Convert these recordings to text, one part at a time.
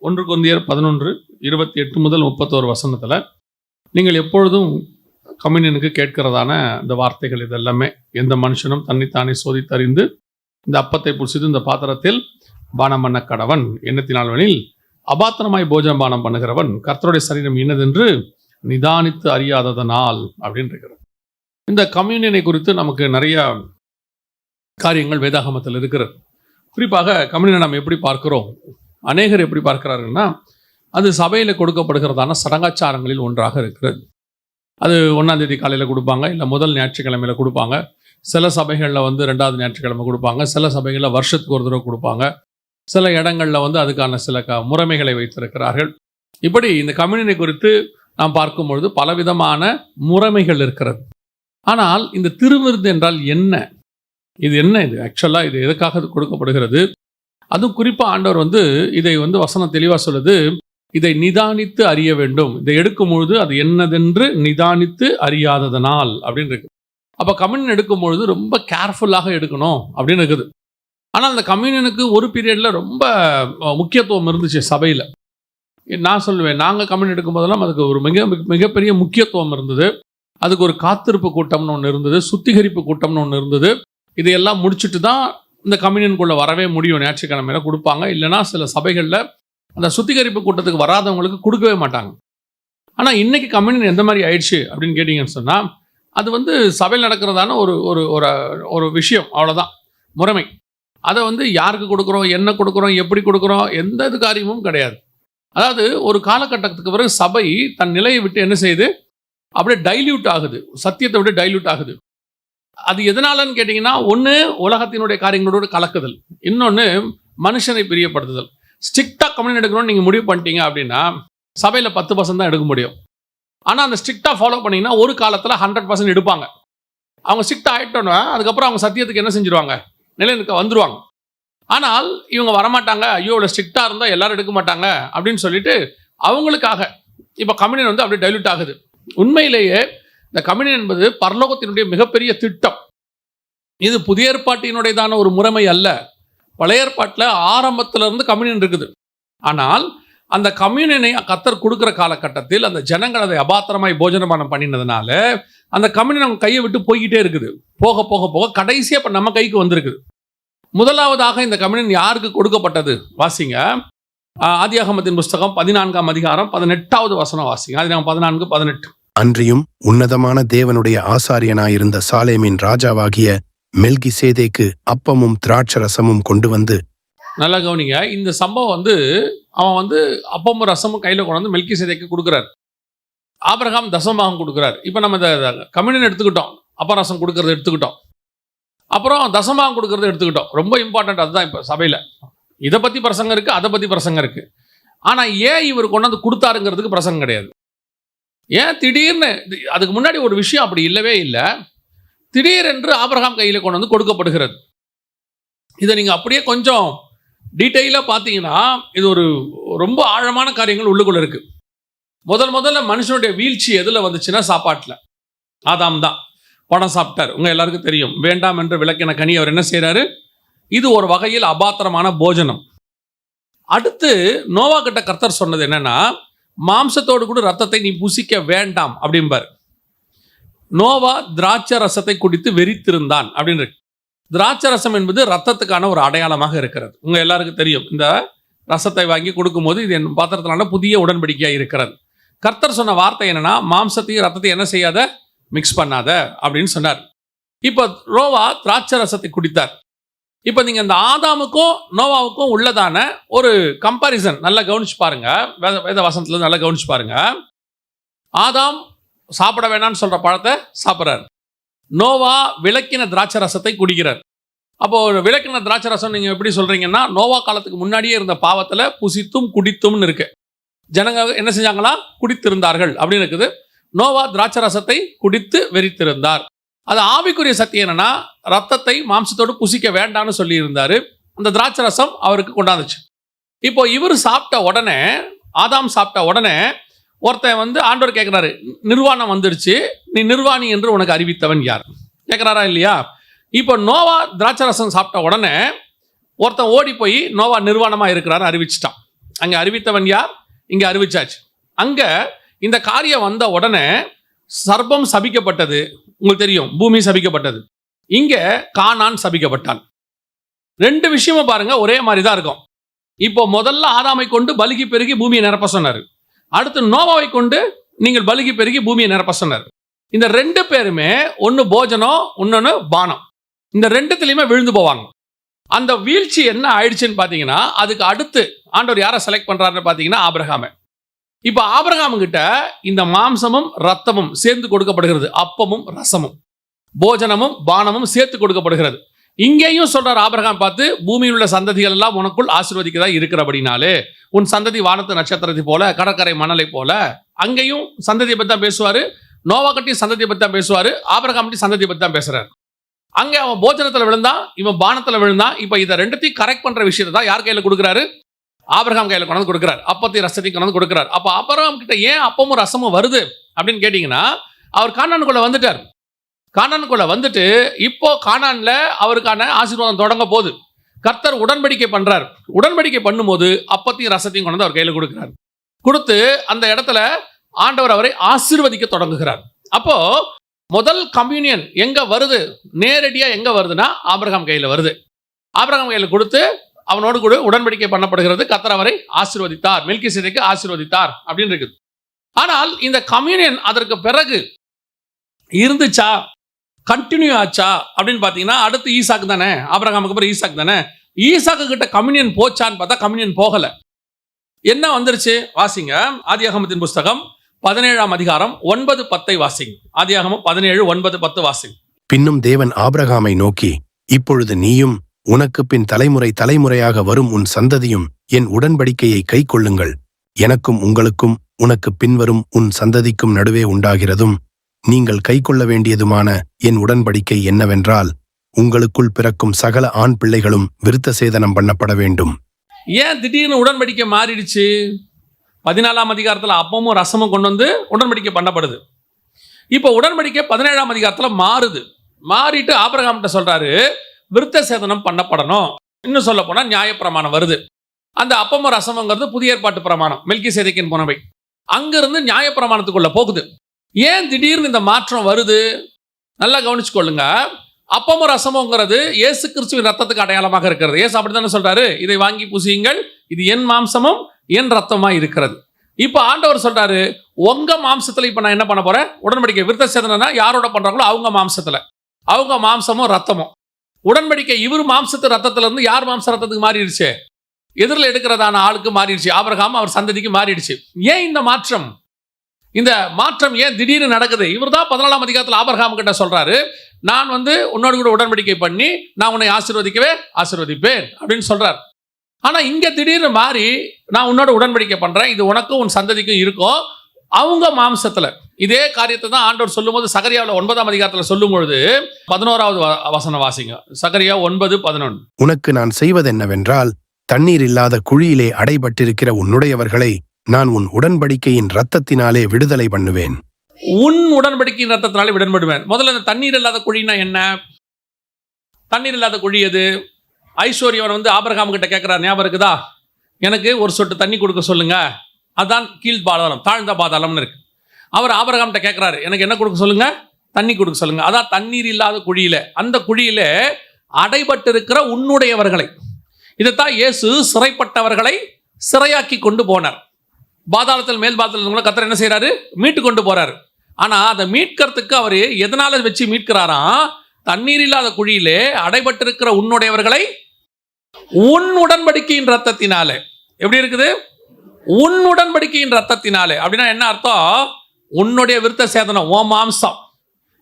1 கொரிந்தியர் 11:28 முதல் 31 வசனத்தில் நீங்கள் எப்பொழுதும் கம்யூனியனுக்கு கேட்கிறதான இந்த வார்த்தைகள் இதெல்லாமே, எந்த மனுஷனும் தன்னைத்தானே சோதித்தறிந்து இந்த அப்பத்தை புசித்து இந்த பாத்திரத்தில் பானம் பண்ண கடவன், எண்ணத்தினால்வெனில் அபாத்திரமாய் போஜனம் பானம் பண்ணுகிறவன் கர்த்தருடைய சரீரம் இன்னதென்று நிதானித்து அறியாததனால் அப்படின்னு இருக்கிறது. இந்த கம்யூனியனை குறித்து நமக்கு நிறைய காரியங்கள் வேதாகமத்தில் இருக்கிறது. குறிப்பாக கம்யூனியனை நாம் எப்படி பார்க்கிறோம், அநேகர் எப்படி பார்க்கிறார்கள்னா, அது சபையில் கொடுக்கப்படுகிறதான சடங்காச்சாரங்களில் ஒன்றாக இருக்கிறது. அது 1ஆம் தேதி காலையில் கொடுப்பாங்க, இல்லை முதல் ஞாயிற்றுக்கிழமையில் கொடுப்பாங்க. சில சபைகளில் 2வது ஞாயிற்றுக்கிழமை கொடுப்பாங்க, சில சபைகளில் வருஷத்துக்கு ஒரு தடவை கொடுப்பாங்க, சில இடங்களில் அதுக்கான சில முறைமைகளை வைத்திருக்கிறார்கள். இப்படி இந்த கம்யூனியனை குறித்து நாம் பார்க்கும்பொழுது பலவிதமான முறைமைகள் இருக்கிறது. ஆனால் இந்த திருவிருந்து என்றால் என்ன, இது என்ன, இது ஆக்சுவலாக இது எதுக்காக கொடுக்கப்படுகிறது? அதுவும் குறிப்பாக ஆண்டவர் இதை வசனம் தெளிவாக சொல்லுது, இதை நிதானித்து அறிய வேண்டும். இதை எடுக்கும் பொழுது அது என்னதென்று நிதானித்து அறியாததனால் அப்படின்னு இருக்கு. அப்போ கம்யூனியன் எடுக்கும் பொழுது ரொம்ப கேர்ஃபுல்லாக எடுக்கணும் அப்படின்னு இருக்குது. ஆனால் அந்த கம்யூனியனுக்கு ஒரு பீரியடில் ரொம்ப முக்கியத்துவம் இருந்துச்சு சபையில். நான் சொல்லுவேன், நாங்கள் கம்யூனியன் எடுக்கும் போதெல்லாம் அதுக்கு ஒரு மிகப்பெரிய முக்கியத்துவம் இருந்தது. அதுக்கு ஒரு காத்திருப்பு கூட்டம்னு ஒன்று இருந்தது, சுத்திகரிப்பு கூட்டம்னு ஒன்று இருந்தது. இதையெல்லாம் முடிச்சுட்டு தான் இந்த கம்யூனியனுக்குள்ளே வரவே முடியும். ஞாயிற்றுக்கிழமையில கொடுப்பாங்க, இல்லைனா சில சபைகளில் அந்த சுத்திகரிப்பு கூட்டத்துக்கு வராதவங்களுக்கு கொடுக்கவே மாட்டாங்க. ஆனால் இன்றைக்கி கம்யூனியன் எந்த மாதிரி ஆயிடுச்சு அப்படின்னு கேட்டிங்கன்னு சொன்னால், அது சபையில் நடக்கிறதான ஒரு விஷயம், அவ்வளோதான் முறைமை. அதை யாருக்கு கொடுக்குறோம், என்ன கொடுக்குறோம், எப்படி கொடுக்குறோம், எந்த இது காரியமும் கிடையாது. அதாவது ஒரு காலகட்டத்துக்கு பிறகு சபை தன் நிலையை விட்டு என்ன செய்யுது, அப்படியே டைல்யூட் ஆகுது, சத்தியத்தை விட்டு டைல்யூட் ஆகுது. அது எதனாலன்னு கேட்டிங்கன்னா, ஒன்று உலகத்தினுடைய காரியங்களோடு கலக்குதல், இன்னொன்று மனுஷனை பிரியப்படுத்துதல். ஸ்ட்ரிக்டாக கம்யூனியன் எடுக்கணும்னு நீங்கள் முடிவு பண்ணிட்டீங்க அப்படின்னா சபையில் 10% தான் எடுக்க முடியும். ஆனால் அந்த ஸ்ட்ரிக்டாக ஃபாலோ பண்ணிங்கன்னா ஒரு காலத்தில் 100% எடுப்பாங்க. அவங்க ஸ்ட்ரிக்டாக ஆகிட்டோன்னா அதுக்கப்புறம் அவங்க சத்தியத்துக்கு என்ன செஞ்சுருவாங்க, நிலைநிற்க வந்துடுவாங்க. ஆனால் இவங்க வரமாட்டாங்க, ஐயோ இவ்வளோ ஸ்ட்ரிக்டாக இருந்தால் எல்லாரும் எடுக்க மாட்டாங்க அப்படின்னு சொல்லிட்டு அவங்களுக்காக இப்போ கம்யூனியன் அப்படியே டைல்யூட் ஆகுது. உண்மையிலேயே இந்த கம்யூனியன் என்பது பரலோகத்தினுடைய மிகப்பெரிய திட்டம். இது புதிய ஏற்பாட்டினுடையதான ஒரு முறைமை அல்ல. பழைய ஏற்பாட்டில் ஆரம்பத்திலிருந்து கம்யூனியன் இருக்குது. ஆனால் அந்த கம்யூனியனை கர்த்தர் கொடுக்குற காலகட்டத்தில் அந்த ஜனங்கள் அதை அபாத்திரமாய் போஜனபானம் பண்ணினதுனால அந்த கம்யூனியன் அவங்க கையை விட்டு போய்கிட்டே இருக்குது. போக போக போக கடைசியாக இப்போ நம்ம கைக்கு வந்திருக்குது. முதலாவதாக இந்த கம்யூனியன் யாருக்கு கொடுக்கப்பட்டது வாசிங்க, ஆதியாகமத்தின் புஸ்தகம் 14ஆம் அதிகாரம் 18வது வசனம் வாசிங்க. ஆதியாகமம் 14:18. அன்றியும் உன்னதமான தேவனுடைய ஆசாரியனாயிருந்த சாலேமின் ராஜாவாகிய மெல்கிசேதேக்கு அப்பமும் திராட்சரசமும் கொண்டு வந்து. நல்லா கவனிங்க, இந்த சம்பவம் அவன் அப்பமும் ரசமும் கையில் கொண்டு வந்து மெல்கிசேதேக்கு கொடுக்குறாரு. ஆபிரகாம் தசமபாகம் கொடுக்குறாரு. இப்போ நம்ம இந்த கம்யூனியன் எடுத்துக்கிட்டோம், அப்பரசம் கொடுக்கறது எடுத்துக்கிட்டோம், அப்புறம் தசமபாகம் கொடுக்கறது எடுத்துக்கிட்டோம். ரொம்ப இம்பார்ட்டன்ட் அதுதான். இப்போ சபையில் இதை பற்றி பிரசங்கம் இருக்குது, அதை பற்றி பிரசங்கம் இருக்குது. ஆனால் ஏன் இவர் கொண்டு வந்து கொடுத்தாருங்கிறதுக்கு பிரசங்கம் கிடையாது. ஏன் திடீர்னு, அதுக்கு முன்னாடி ஒரு விஷயம் அப்படி இல்லவே இல்லை. திடீரென்று ஆபிரகாம் கையில் கொண்டு வந்து கொடுக்கப்படுகிறது. இதை நீங்கள் அப்படியே கொஞ்சம் டீட்டெயிலாக பார்த்தீங்கன்னா இது ஒரு ரொம்ப ஆழமான காரியங்கள் உள்ளுக்குள்ள இருக்குது. முதல்ல மனுஷனுடைய வீழ்ச்சி எதில் வந்துச்சுன்னா சாப்பாட்டில். ஆதாம் தான் பழம் சாப்பிட்டார். உங்கள் எல்லாருக்கும் தெரியும், வேண்டாம் என்று விளக்கின கனி அவர் என்ன செய்கிறாரு, இது ஒரு வகையில் அபாத்திரமான போஜனம். அடுத்து நோவா கிட்ட கர்த்தர் சொன்னது என்னன்னா, மாம்சத்தோடு கூட ரத்தத்தை நீ புசிக்க வேண்டாம் அப்படிம்பார். நோவா திராட்சை ரசத்தை குடித்து வெறித்திருந்தான் அப்படின்னு இருக்கு. திராட்சை ரசம் என்பது ரத்தத்துக்கான ஒரு அடையாளமாக இருக்கிறது. உங்கள் எல்லாருக்கும் தெரியும், இந்த ரசத்தை வாங்கி கொடுக்கும்போது இது என் பாத்திரத்திலான புதிய உடன்படிக்கையாக இருக்கிறது. கர்த்தர் சொன்ன வார்த்தை என்னன்னா, மாம்சத்தையும் ரத்தத்தையும் என்ன செய்யாத, மிக்ஸ் பண்ணாத அப்படின்னு சொன்னார். இப்போ நோவா திராட்சை ரசத்தை குடித்தார். இப்போ நீங்கள் இந்த ஆதாமுக்கும் நோவாவுக்கும் உள்ளதான ஒரு கம்பாரிசன் நல்லா கவனிச்சு பாருங்க. வேத வசனத்துல நல்லா கவனிச்சு பாருங்க. ஆதாம் சாப்பிட வேணாம்னு சொல்ற பழத்தை சாப்பிட்றாரு. நோவா விளக்கின திராட்சை ரசத்தை குடிக்கிறார். அப்போ விளக்கின திராட்சை ரசம் நீங்க எப்படி சொல்றீங்கன்னா, நோவா காலத்துக்கு முன்னாடியே இருந்த பாவத்துல புசித்தும் குடித்தும்னு இருக்கு. ஜனங்க என்ன செஞ்சாங்களா, குடித்திருந்தார்கள் அப்படின்னு இருக்குது. நோவா திராட்சை ரசத்தை குடித்து வெறித்திருந்தார். அது ஆவிக்குரிய சத்தியம் என்னன்னா, ரத்தத்தை மாம்சத்தோடு புசிக்க வேண்டாம்னு சொல்லி இருந்தாரு. அந்த திராட்சை ரசம் அவருக்கு கொண்டாந்துச்சு. இப்போ இவர் சாப்பிட்ட உடனே, ஆதாம் சாப்பிட்ட உடனே ஒருத்தன் ஆண்டவர் கேட்குறாரு, நிர்வாணம் வந்துடுச்சு, நீ நிர்வாணி என்று உனக்கு அறிவித்தவன் யார் கேட்குறாரா இல்லையா? இப்போ நோவா திராட்சை ரசம் சாப்பிட்ட உடனே ஒருத்தன் ஓடி போய் நோவா நிர்வாணமாக இருக்கிறாரு அறிவிச்சிட்டான். அங்க அறிவித்தவன் யார்? இங்க அறிவிச்சாச்சு. அங்க இந்த காரியம் வந்த உடனே சர்ப்பம் சபிக்கப்பட்டது. உங்களுக்கு தெரியும், பூமி சபிக்கப்பட்டது. இங்க கானான் சபிக்கப்பட்டான். ரெண்டு விஷயமும் பாருங்க ஒரே மாதிரி தான் இருக்கும். இப்போ முதல்ல ஆதாமை கொண்டு பலுகி பெருகி பூமியை நிரப்ப சொன்னார். அடுத்து நோவாவை கொண்டு நீங்கள் பலுகி பெருகி பூமியை நிரப்ப சொன்னார். இந்த ரெண்டு பேருமே ஒன்னு போஜனம், இன்னொன்னு பானம். இந்த ரெண்டுத்திலையுமே விழுந்து போவாங்க. அந்த வீழ்ச்சி என்ன ஆயிடுச்சுன்னு பாத்தீங்கன்னா, அதுக்கு அடுத்து ஆண்டவர் யாரை செலக்ட் பண்றாருன்னு பாத்தீங்கன்னா ஆபிரகாமை. இப்ப ஆபிரகாம் கிட்ட இந்த மாம்சமும் ரத்தமும் சேர்ந்து கொடுக்கப்படுகிறது, அப்பமும் ரசமும், போஜனமும் பானமும் சேர்த்து கொடுக்கப்படுகிறது. இங்கேயும் சொல்றார் ஆபிரகாம் பார்த்து, பூமியில் உள்ள சந்ததிகள் எல்லாம் உனக்குள் ஆசீர்வதிக்கதா இருக்கிறபடினாலே உன் சந்ததி வானத்து நட்சத்திரத்தை போல, கடற்கரை மணலை போல. அங்கேயும் சந்ததியை பத்தி தான் பேசுவாரு, நோவா கட்டியும் சந்ததியை பத்தி தான் பேசுவாரு, ஆபிரகாம் சந்ததியை பத்தி தான் பேசுறாரு. அங்க அவன் போஜனத்துல விழுந்தான், இவன் பானத்துல விழுந்தான். இப்ப இதை ரெண்டுத்தையும் கரெக்ட் பண்ற விஷயத்தை தான் யார் கையில கொடுக்குறாரு? ஆபிரகாம் கையில கொண்டு கொடுக்கிறார். அப்பத்தையும் ரசத்தையும் கொண்டு கொடுக்கிறார். அப்ப ஆபிரகாம் கிட்ட ஏன் அப்பமும் ரசமும் வருது அப்படின்னு கேட்டீங்கன்னா, அவர் கானானுக்குள்ள வந்துட்டார். கானானுக்குள்ள வந்துட்டு இப்போ கானான்ல அவருக்கான ஆசீர்வாதம் தொடங்க போகுது. கர்த்தர் உடன்படிக்கை பண்றார். உடன்படிக்கை பண்ணும்போது அப்பத்தையும் ரசத்தையும் கொண்டு அவர் கையில கொடுக்கிறார். கொடுத்து அந்த இடத்துல ஆண்டவர் அவரை ஆசீர்வதிக்க தொடங்குகிறார். அப்போ முதல் கம்யூனியன் எங்க வருது? நேரடியா எங்க வருதுன்னா ஆபிரகாம் கையில வருது. ஆபிரகாம் கையில கொடுத்து அவனோடு கூட உடன்படிக்கை பண்ணப்படுகிறது. கர்த்தர் அவரை ஆசீர்வதித்தார், மெல்கிசேதேக்கு ஆசீர்வதித்தார் அப்படின்னு இருக்குது. ஆனால் இந்த கம்யூனியன் அதற்கு பிறகு இருந்துச்சா, கண்டினியூ ஆச்சா அப்படின்னு பாத்தீங்கன்னா, அடுத்து ஈசாக்கு தானே, ஆபிரகாமுக்கு அப்புறம் ஈசாக்கு தானே. ஈசாக்கு கிட்ட கம்யூனியன் போச்சான்னு பார்த்தா கம்யூனியன் போகல. என்ன வந்துருச்சு? வாசிங்க ஆதியாகமத்தின் புஸ்தகம் 17ஆம் அதிகாரம் 9-10 வாசிங்க. ஆதியாகமம் 17, 9, 10 வாசிங்க. பின்னும் தேவன் ஆபிரகாமை நோக்கி, இப்பொழுது நீயும் உனக்கு பின் தலைமுறை தலைமுறையாக வரும் உன் சந்ததியும் என் உடன்படிக்கையை கைக்கொள்ளுங்கள். எனக்கும் உங்களுக்கும் உனக்கு பின்வரும் உன் சந்ததிக்கும் நடுவே உண்டாகிறதும் நீங்கள் கைக்கொள்ள வேண்டியதுமான என் உடன்படிக்கை என்னவென்றால், உங்களுக்குள் பிறக்கும் சகல ஆண் பிள்ளைகளும் விருத்த சேதனம் பண்ணப்பட வேண்டும். ஏன் திடீர்னு உடன்படிக்கை மாறிடுச்சு? 14ஆம் அதிகாரத்துல அப்பமும் ரசமும் கொண்டு வந்து உடன்படிக்கை பண்ணப்படுது. இப்போ உடன்படிக்கை 17ஆம் அதிகாரத்துல மாறுது. மாறிட்டு ஆபிரகாம் சொல்றாரு, விருத்த சேதனம் பண்ணப்படணும். இன்னும் சொல்ல போனா நியாயப்பிரமாணம் வருது. அந்த அப்பமும் ரசமுங்கிறது புதிய ஏற்பாட்டு பிரமாணம், மெல்கிசேதேக்கின் போனவை. அங்கிருந்து நியாயப்பிரமாணத்துக்குள்ள போகுது. ஏன் திடீர்னு இந்த மாற்றம் வருது? நல்லா கவனிச்சுக்கொள்ளுங்க. அப்பமும் ரசமுங்கிறது இயேசு கிறிஸ்துவின் ரத்தத்துக்கு அடையாளமாக இருக்கிறது. இயேசு அப்படித்தானே சொல்றாரு, இதை வாங்கி புசியுங்கள், இது என் மாம்சமும் என் ரத்தமா இருக்கிறது. இப்ப ஆண்டவர் சொல்றாரு, உங்க மாம்சத்துல இப்ப நான் என்ன பண்ண போறேன்? உடன்படிக்கை விருத்த சேதனம்னா யாரோட பண்றாங்களோ அவங்க மாம்சத்துல, அவங்க மாம்சமும் ரத்தமும். உடன்படிக்கை இவர் மாம்சத்து ரத்தத்துல இருந்து யார் மாம்ச ரத்தத்துக்கு மாறிடுச்சு? எதிரில் எடுக்கிறதான ஆளுக்கு மாறிடுச்சு. ஆபிரகாம் அவர் சந்ததிக்கு மாறிடுச்சு. ஏன் இந்த மாற்றம்? இந்த மாற்றம் ஏன் திடீர்னு நடக்குது? இவர் தான் 14ஆம் அதிகாரத்தில் ஆபிரகாம் கிட்ட சொல்றாரு, நான் உன்னோடு கூட உடன்படிக்கை பண்ணி நான் உன்னை ஆசீர்வதிப்பேன் அப்படின்னு சொல்றாரு. ஆனா இங்க திடீர்னு மாறி, நான் உன்னோட உடன்படிக்கை பண்றேன், இது உனக்கும் உன் சந்ததிக்கும் இருக்கும், அவங்க மாம்சத்துல. இதே காரியத்தை தான் ஆண்டவர் சொல்லும் போது சகரியாவில் 9ஆம் அதிகாரத்தில் சொல்லும் பொழுது 11வது வசனம் வாசிங்க. சகரியா 9:11. உனக்கு நான் செய்வதென்னவென்றால், தண்ணீர் இல்லாத குழியிலே அடைபட்டிருக்கிற உன்னுடையவர்களை நான் உன் உடன்படிக்கையின் இரத்தத்தினாலே விடுதலை பண்ணுவேன். உன் உடன்படிக்கையின் இரத்தத்தினாலே விடுபடுவேன். முதல்ல இந்த தண்ணீர் இல்லாத குழினா என்ன? தண்ணீர் இல்லாத குழி எது? ஐஸ்வர்யவன் ஆபிரகாம் கிட்ட கேட்கிறார், ஞாபகம் இருக்குதா? எனக்கு ஒரு சொட்டு தண்ணி கொடுக்க சொல்லுங்க. அதான் கீழ் பாதாளம், தாழ்ந்த பாதாளம்னு இருக்கு. அவர் ஆபிரகாம் கிட்ட கேட்கிறாரு, எனக்கு என்ன கொடுக்க சொல்லுங்க? தண்ணி கொடுக்க சொல்லுங்க. அதான் தண்ணீர் இல்லாத குழியில, அந்த குழியில அடைபட்டு இருக்கிற உன்னுடையவர்களை. இதைத்தான் இயேசு சிறைப்பட்டவர்களை சிறையாக்கி கொண்டு போனார். பாதாளத்தில் மேல் பாதாளத்தில் கர்த்தர் என்ன செய்யறாரு? மீட்டு கொண்டு போறாரு. ஆனா அதை மீட்கிறதுக்கு அவர் எதனால வச்சு மீட்கிறாராம்? தண்ணீர் இல்லாத குழியிலே அடைபட்டிருக்கிற உன்னுடையவர்களை உன் உடன்படிக்கையின் ரத்தத்தினாலே. எப்படி இருக்குது? உன் உடன்படிக்கையின் ரத்தத்தினாலே அப்படின்னா என்ன அர்த்தம்? உன்னுடைய விருத்த சேதனம், ஓ மாம்சம்.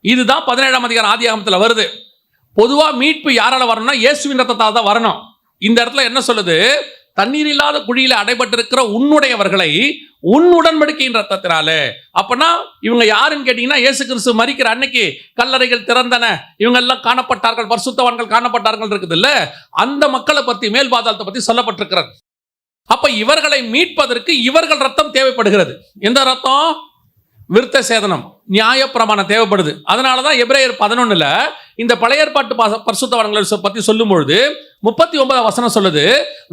இதுதான் 17ஆம் அதிகாரம் ஆதியாகமத்தில் வருது. பொதுவா மீட்பு யாரால வரணும்னா இயேசுவின் ரத்தத்தால் தான் வரணும். இந்த இடத்துல என்ன சொல்லுது? தண்ணீர் இல்லாத குழியில அடைபட்டிருக்கிற உன்னுடையவர்களை உன் உடன்படிக்கையின் ரத்தத்தினாலே. அப்பனா இவங்க யாருன்னு கேட்டீங்கன்னா, இயேசு கிறிஸ்து மரிக்கிற அன்னைக்கு கல்லறைகள் திறந்தன, இவங்க எல்லாம் காணப்பட்டார்கள், பரிசுத்தவான்கள் காணப்பட்டார்கள் இருக்குது இல்ல, அந்த மக்களை பத்தி, மேல் பாதாளத்தை பத்தி சொல்லப்பட்டிருக்கிறது. அப்ப இவர்களை மீட்பதற்கு இவர்கள் ரத்தம் தேவைப்படுகிறது. எந்த ரத்தம்? விருத்த சேதனம், நியாயப்பிரமாணம் தேவைப்படுது. அதனாலதான் எபிரேயர் 11 இந்த பழைய ஏற்பாட்டு பரிசுத்தவான்களை பத்தி சொல்லும் பொழுது 39 வசனம் சொல்லுது,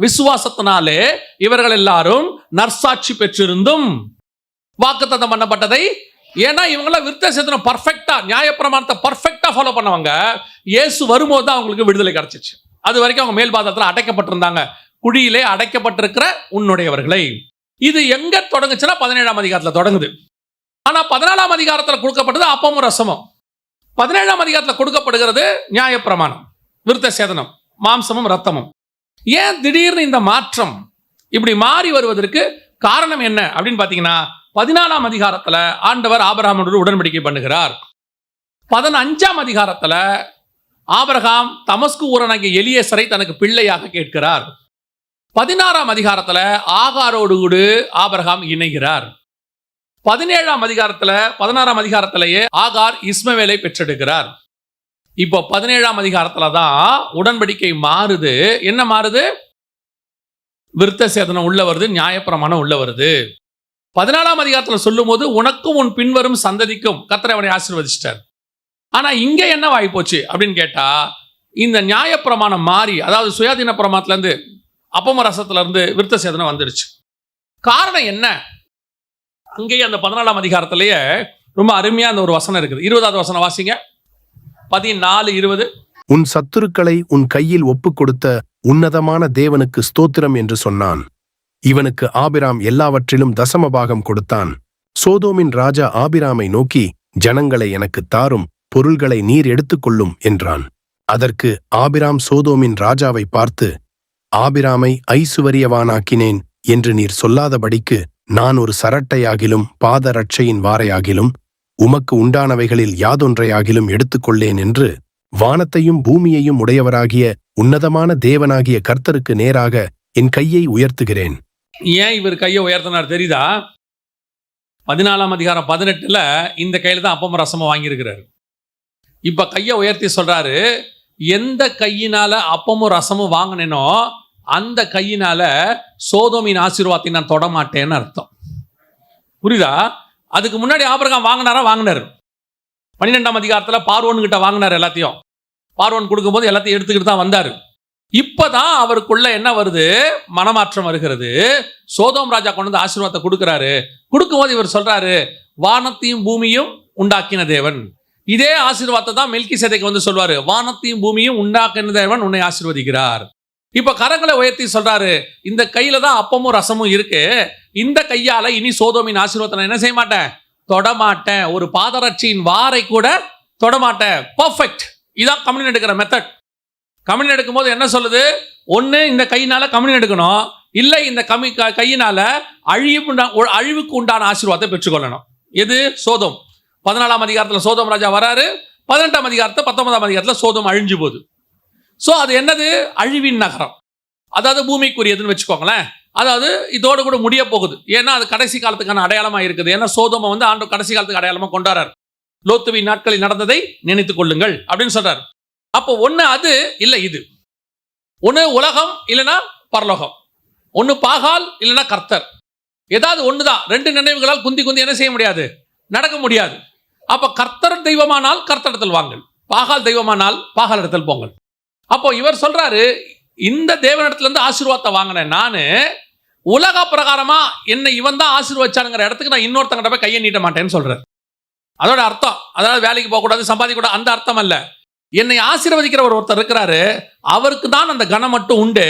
விசுவாசத்தினாலே இவர்கள் எல்லாரும் நற்சாட்சி பெற்றிருந்தும் வாக்குத்தத்தம் பண்ணப்பட்டதை, ஏன்னா இவங்களாம் விருத்த சேதனம் பர்ஃபெக்டா, நியாயப்பிரமாணத்தை பர்ஃபெக்டா ஃபாலோ பண்ணவங்க, இயேசு வரும்போது தான் அவங்களுக்கு விடுதலை கிடைச்சிச்சு. அது வரைக்கும் அவங்க மேல் பாதத்தில் அடைக்கப்பட்டிருந்தாங்க. குழியிலே அடைக்கப்பட்டிருக்கிற உன்னுடையவர்களை. இது எங்க தொடங்குச்சுன்னா 17ஆம் அதிகாரத்தில் தொடங்குது. ஆனா 14ஆம் அதிகாரத்தில் கொடுக்கப்பட்டது அப்பமும் ரசமும். 17ஆம் அதிகாரத்தில் கொடுக்கப்படுகிறது நியாயப்பிரமாணம், விருத்த சேதனம், மாம்சமும் ரத்தமும். ஏன் திடீர்னு இந்த மாற்றம் இப்படி மாறி வருவதற்கு காரணம் என்ன அப்படின்னு பாத்தீங்கன்னா, 14ஆம் அதிகாரத்தில் ஆண்டவர் ஆபிரகாமோடு உடன்படிக்கை பண்ணுகிறார். 15ஆம் அதிகாரத்தில் ஆபிரகாம் தமஸ்கு ஊரனாகிய எலியேசரை தனக்கு பிள்ளையாக கேட்கிறார். 16ஆம் அதிகாரத்தில் ஆகாரோடு கூட ஆபிரகாம் இணைகிறார். 17ஆம் அதிகாரத்தில் 16ஆம் அதிகாரத்திலேயே ஆகார் இஸ்மவேலை பெற்றெடுக்கிறார். இப்போ 17ஆம் அதிகாரத்தில் தான் உடன்படிக்கை மாறுது. என்ன மாறுது? விருத்த சேதனம் உள்ள வருது, நியாயப்பிரமாணம் உள்ள வருது. 14ஆம் அதிகாரத்தில் சொல்லும் போது உனக்கும் உன் பின்வரும் சந்ததிக்கும் கர்த்தர் அவனை ஆசீர்வதிச்சிட்டார். ஆனா இங்க என்ன வாய் போச்சு அப்படின்னு கேட்டா, இந்த நியாயப்பிரமாணம் மாறி, அதாவது சுயாதீன பிரமாணத்துல இருந்து அப்பம ரசத்துல இருந்து விருத்த சேதனம் வந்துடுச்சு. காரணம் என்ன? அங்கேயே அந்த 14ஆம் அதிகாரத்திலேயே ரொம்ப அருமையா அந்த ஒரு வசனம் இருக்குது. 20வது வசனம் வாசிங்க. 14:20. உன் சத்துருக்களை உன் கையில் ஒப்புக் கொடுத்த உன்னதமான தேவனுக்கு ஸ்தோத்திரம் என்று சொன்னான். இவனுக்கு ஆபிராம் எல்லாவற்றிலும் தசமபாகம் கொடுத்தான். சோதோமின் ராஜா ஆபிராமை நோக்கி, ஜனங்களை எனக்கு தாரும், பொருள்களை நீர் எடுத்துக்கொள்ளும் என்றான். அதற்கு ஆபிராம் சோதோமின் ராஜாவை பார்த்து, ஆபிராமை ஐசுவரியவானாக்கினேன் என்று நீர் சொல்லாதபடிக்கு நான் ஒரு சரட்டையாகிலும் பாதரட்சையின் வாரையாகிலும் உமக்கு உண்டானவைகளில் யாதொன்றையாகிலும் எடுத்துக்கொள்ளேன் என்று வானத்தையும் பூமியையும் உடையவராகிய உன்னதமான தேவனாகிய கர்த்தருக்கு நேராக என் கையை உயர்த்துகிறேன். ஏன் இவர் கையை உயர்த்தினார் தெரியுதா? 14ஆம் அதிகாரம் 18ல் இந்த கையில தான் அப்பமும் ரசமும் வாங்கியிருக்கிறாரு. இப்ப கையை உயர்த்தி சொல்றாரு, எந்த கையினால அப்பமும் ரசமும் வாங்கினேனோ அந்த கையினால சோதோமின் ஆசீர்வாதத்தை நான் தொடமாட்டேன்னு அர்த்தம். புரியுதா? அதுக்கு முன்னாடி ஆபிரகாம் வாங்கினாரு. 12ஆம் அதிகாரத்தில் பார்வோன் கிட்ட வாங்கினார் எல்லாத்தையும். பார்வோன் கொடுக்கும்போது எல்லாத்தையும் எடுத்துக்கிட்டு தான் வந்தாரு. இப்பதான் அவருக்குள்ள என்ன வருது? மனமாற்றம் வருகிறது. சோதோம் ராஜா கொண்டு வந்து ஆசீர்வாதத்தை கொடுக்கிறாரு. கொடுக்கும்போது இவர் சொல்றாரு, வானத்தையும் பூமியும் உண்டாக்கின தேவன். இதே ஆசீர்வாதத்தை தான் மெல்கிசேதேக்கு வந்து சொல்வாரு, வானத்தையும் பூமியும் உண்டாக்கின தேவன் உன்னை ஆசீர்வதிக்கிறார். இப்ப கரங்களை உயர்த்தி சொல்றாரு, இந்த கையில தான் அப்பமும் ரசமும் இருக்கு. இந்த கையால இனி சோதோமின் ஆசீர்வாதத்தை நான் என்ன செய்ய மாட்டேன்? தொடமாட்டேன். ஒரு பாதரட்சியின் வாரை கூட தொடமாட்டேன். பர்ஃபெக்ட். இதான் கம்யூனியன் எடுக்கிற மெத்தட். கம்யூனியன் எடுக்கும்போது என்ன சொல்லுது? ஒன்று இந்த கையினால கம்யூனியன் எடுக்கணும், இல்லை இந்த கையினால அழிவுக்கு உண்டான ஆசீர்வாதத்தை பெற்றுக்கொள்ளணும். எது? சோதோம். 14ஆம் அதிகாரத்தில் சோதோம் ராஜா வராரு. 18ஆம் அதிகாரத்தில் 19ஆம் அதிகாரத்தில் சோதோம் அழிஞ்சு போகுது. ஸோ அது என்னது? அழிவின் நகரம், அதாவது பூமிக்குரியதுன்னு வச்சுக்கோங்களேன். அதாவது இதோடு கூட முடிய போகுது. ஏன்னா அது கடைசி காலத்துக்கான அடையாளமாக இருக்குது. ஏன்னா சோதோமை வந்து ஆண்டு கடைசி காலத்துக்கு அடையாளமாக கொண்டாடுறார். லோத்துவின் நாட்களில் நடந்ததை நினைத்துக் கொள்ளுங்கள் அப்படின்னு சொல்றாரு. அப்போ ஒன்று அது, இல்லை இது. ஒன்று உலகம், இல்லைன்னா பரலோகம். ஒன்று பாகால், இல்லைன்னா கர்த்தர். ஏதாவது ஒன்று தான். ரெண்டு நினைவுகளால் குந்தி என்ன செய்ய முடியாது? நடக்க முடியாது. அப்போ கர்த்தர் தெய்வமானால் கர்த்தரிடத்தில் வாங்கள், பாகால் தெய்வமானால் பாகால் இடத்தில் போங்கள். அப்போ இவர் சொல்றாரு, இந்த தேவனிடத்துல இருந்து ஆசீர்வாதத்தை வாங்கினேன் நானு. உலக பிரகாரமா என்னை இவன் தான் ஆசீர்வச்சானுங்கிற இடத்துக்கு நான் இன்னொருத்தங்கிட்ட போய் கையை நீட்ட மாட்டேன்னு சொல்றாரு. அதோட அர்த்தம், அதாவது வேலைக்கு போகக்கூடாது, சம்பாதிக்க கூடாது, அந்த அர்த்தம் அல்ல. என்னை ஆசீர்வதிக்கிற ஒருத்தர் இருக்கிறாரு, அவருக்கு தான் அந்த கணம் மட்டும் உண்டு,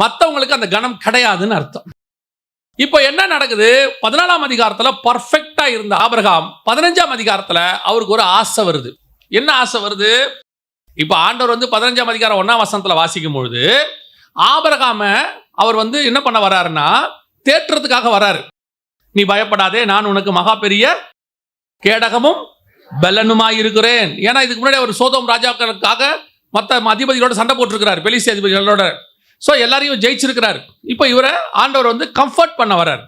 மற்றவங்களுக்கு அந்த கணம் கிடையாதுன்னு அர்த்தம். இப்போ என்ன நடக்குது? 14ஆம் அதிகாரத்துல பர்ஃபெக்டா இருந்த ஆபிரகாம் 15ஆம் அதிகாரத்துல அவருக்கு ஒரு ஆசை வருது. என்ன ஆசை வருது? இப்போ ஆண்டவர் வந்து 15ஆம் அதிகாரம் 1ஆம் வசனத்துல வாசிக்கும் பொழுது ஆபிரகாம அவர் வந்து என்ன பண்ண வர்றாருன்னா, தேற்றுறதுக்காக வர்றாரு. நீ பயப்படாதே, நான் உனக்கு மகா பெரிய கேடகமும் பெலனுமாய் இருக்கிறேன். ஏன்னா இதுக்கு முன்னாடி அவர் சோதோம் ராஜாக்களுக்காக மற்ற அதிபதிகளோட சண்டை போட்டிருக்கிறார், பெலிஸ்தி அதிபதிகளோட. ஸோ எல்லாரையும் ஜெயிச்சிருக்கிறார். இப்போ இவரை ஆண்டவர் வந்து கம்ஃபர்ட் பண்ண வர்றாரு.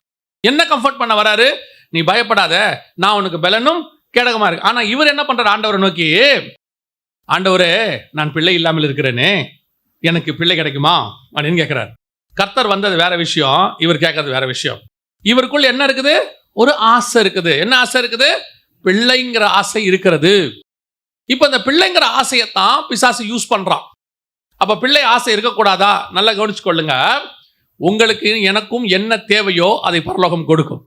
என்ன கம்ஃபர்ட் பண்ண வர்றாரு? நீ பயப்படாத, நான் உனக்கு பெலனும் கேடகமா இருக்கு. ஆனா இவர் என்ன பண்றாரு? ஆண்டவரை நோக்கி, ஆண்டவரே நான் பிள்ளை இல்லாமல் இருக்கிறேனே, எனக்கு பிள்ளை கிடைக்குமா அப்படின்னு கேட்கிறார். கர்த்தர் வந்தது வேற விஷயம், இவர் கேட்கறது வேற விஷயம். இவருக்குள் என்ன இருக்குது? ஒரு ஆசை இருக்குது. என்ன ஆசை இருக்குது? பிள்ளைங்கிற ஆசை இருக்கிறது. இப்ப இந்த பிள்ளைங்கிற ஆசையத்தான் பிசாசு யூஸ் பண்றான். அப்ப பிள்ளை ஆசை இருக்கக்கூடாதா? நல்லா கவனிச்சு கொள்ளுங்க. உங்களுக்கு எனக்கும் என்ன தேவையோ அதை பரலோகம் கொடுக்கும்.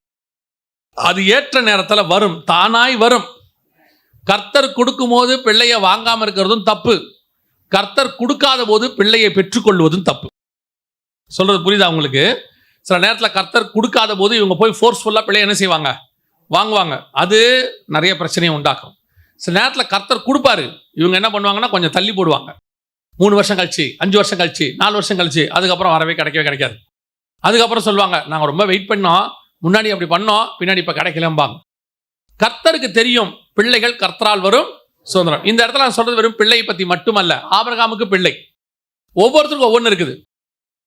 அது ஏற்ற நேரத்தில் வரும், தானாய் வரும். கர்த்தர் கொடுக்கும் போது பிள்ளையை வாங்காம இருக்கிறதும் தப்பு, கர்த்தர் கொடுக்காத போது பிள்ளையை பெற்றுக்கொள்வதும் தப்பு. சொல்றது புரியுதா உங்களுக்கு? சில நேரத்தில் கர்த்தர் கொடுக்காத போது இவங்க போய் ஃபோர்ஸ்ஃபுல்லாக பிள்ளையை என்ன செய்வாங்க? வாங்குவாங்க. அது நிறைய பிரச்சனையை உண்டாக்கும். சில நேரத்தில் கர்த்தர் கொடுப்பாரு, இவங்க என்ன பண்ணுவாங்கன்னா கொஞ்சம் தள்ளி போடுவாங்க. 3 வருஷம் கழிச்சு, 5 வருஷம் கழிச்சு, 4 வருஷம் கழிச்சு, அதுக்கப்புறம் வரவே கிடைக்காது. அதுக்கப்புறம் சொல்லுவாங்க, நாங்கள் ரொம்ப வெயிட் பண்ணோம், முன்னாடி அப்படி பண்ணோம், பின்னாடி இப்போ கிடைக்கலம்பாங்க. கர்த்தருக்கு தெரியும் பிள்ளைகள் கர்த்தரால் வரும் சுதந்திரம். இந்த இடத்துல நான் சொல்றது வெறும் பிள்ளை பற்றி மட்டுமல்ல, ஆபிரகாமுக்கு பிள்ளை. ஒவ்வொருத்தருக்கும் ஒவ்வொன்று இருக்குது.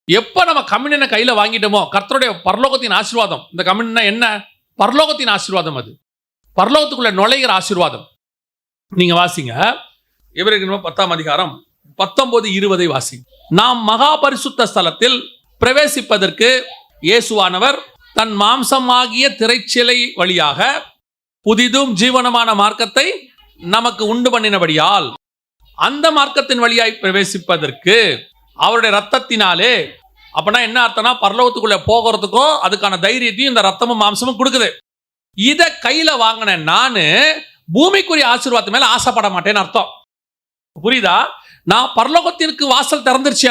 எப்போ நம்ம கம்யூனியனை கையில் வாங்கிட்டோமோ கர்த்தருடைய பரலோகத்தின் ஆசீர்வாதம். இந்த கம்யூனியன் என்ன? பரலோகத்தின் ஆசீர்வாதம். அது பரலோகத்துக்குள்ள நுழைகிற ஆசீர்வாதம். நீங்க வாசிங்க, எபிரேயர் 10ஆம் அதிகாரம் 19-20 வாசிங்க. நாம் மகா பரிசுத்த ஸ்தலத்தில் பிரவேசிப்பதற்கு இயேசுவானவர் தன் மாம்சமாகிய திரைச்சிலை வழியாக புதிதும் ஜீவனமான மார்க்கத்தை நமக்கு உண்டு பண்ணினபடியால் அந்த மார்க்கத்தின் வழியாய் பிரவேசிப்பதற்கு அவருடைய ரத்தத்தினாலே, அப்பனா என்ன அர்த்தம்னா பரலோகத்துக்குள்ள போகிறதுக்கும் அதுக்கான தைரியத்தையும் இந்த ரத்தமும் மாம்சமும் கொடுக்குது. இதை கையில வாங்கின நானு பூமிக்குரிய ஆசீர்வாதத்து மேல ஆசைப்பட மாட்டேன்னு அர்த்தம். புரியுதா? நான் பரலோகத்திற்கு வாசல் திறந்துருச்சு,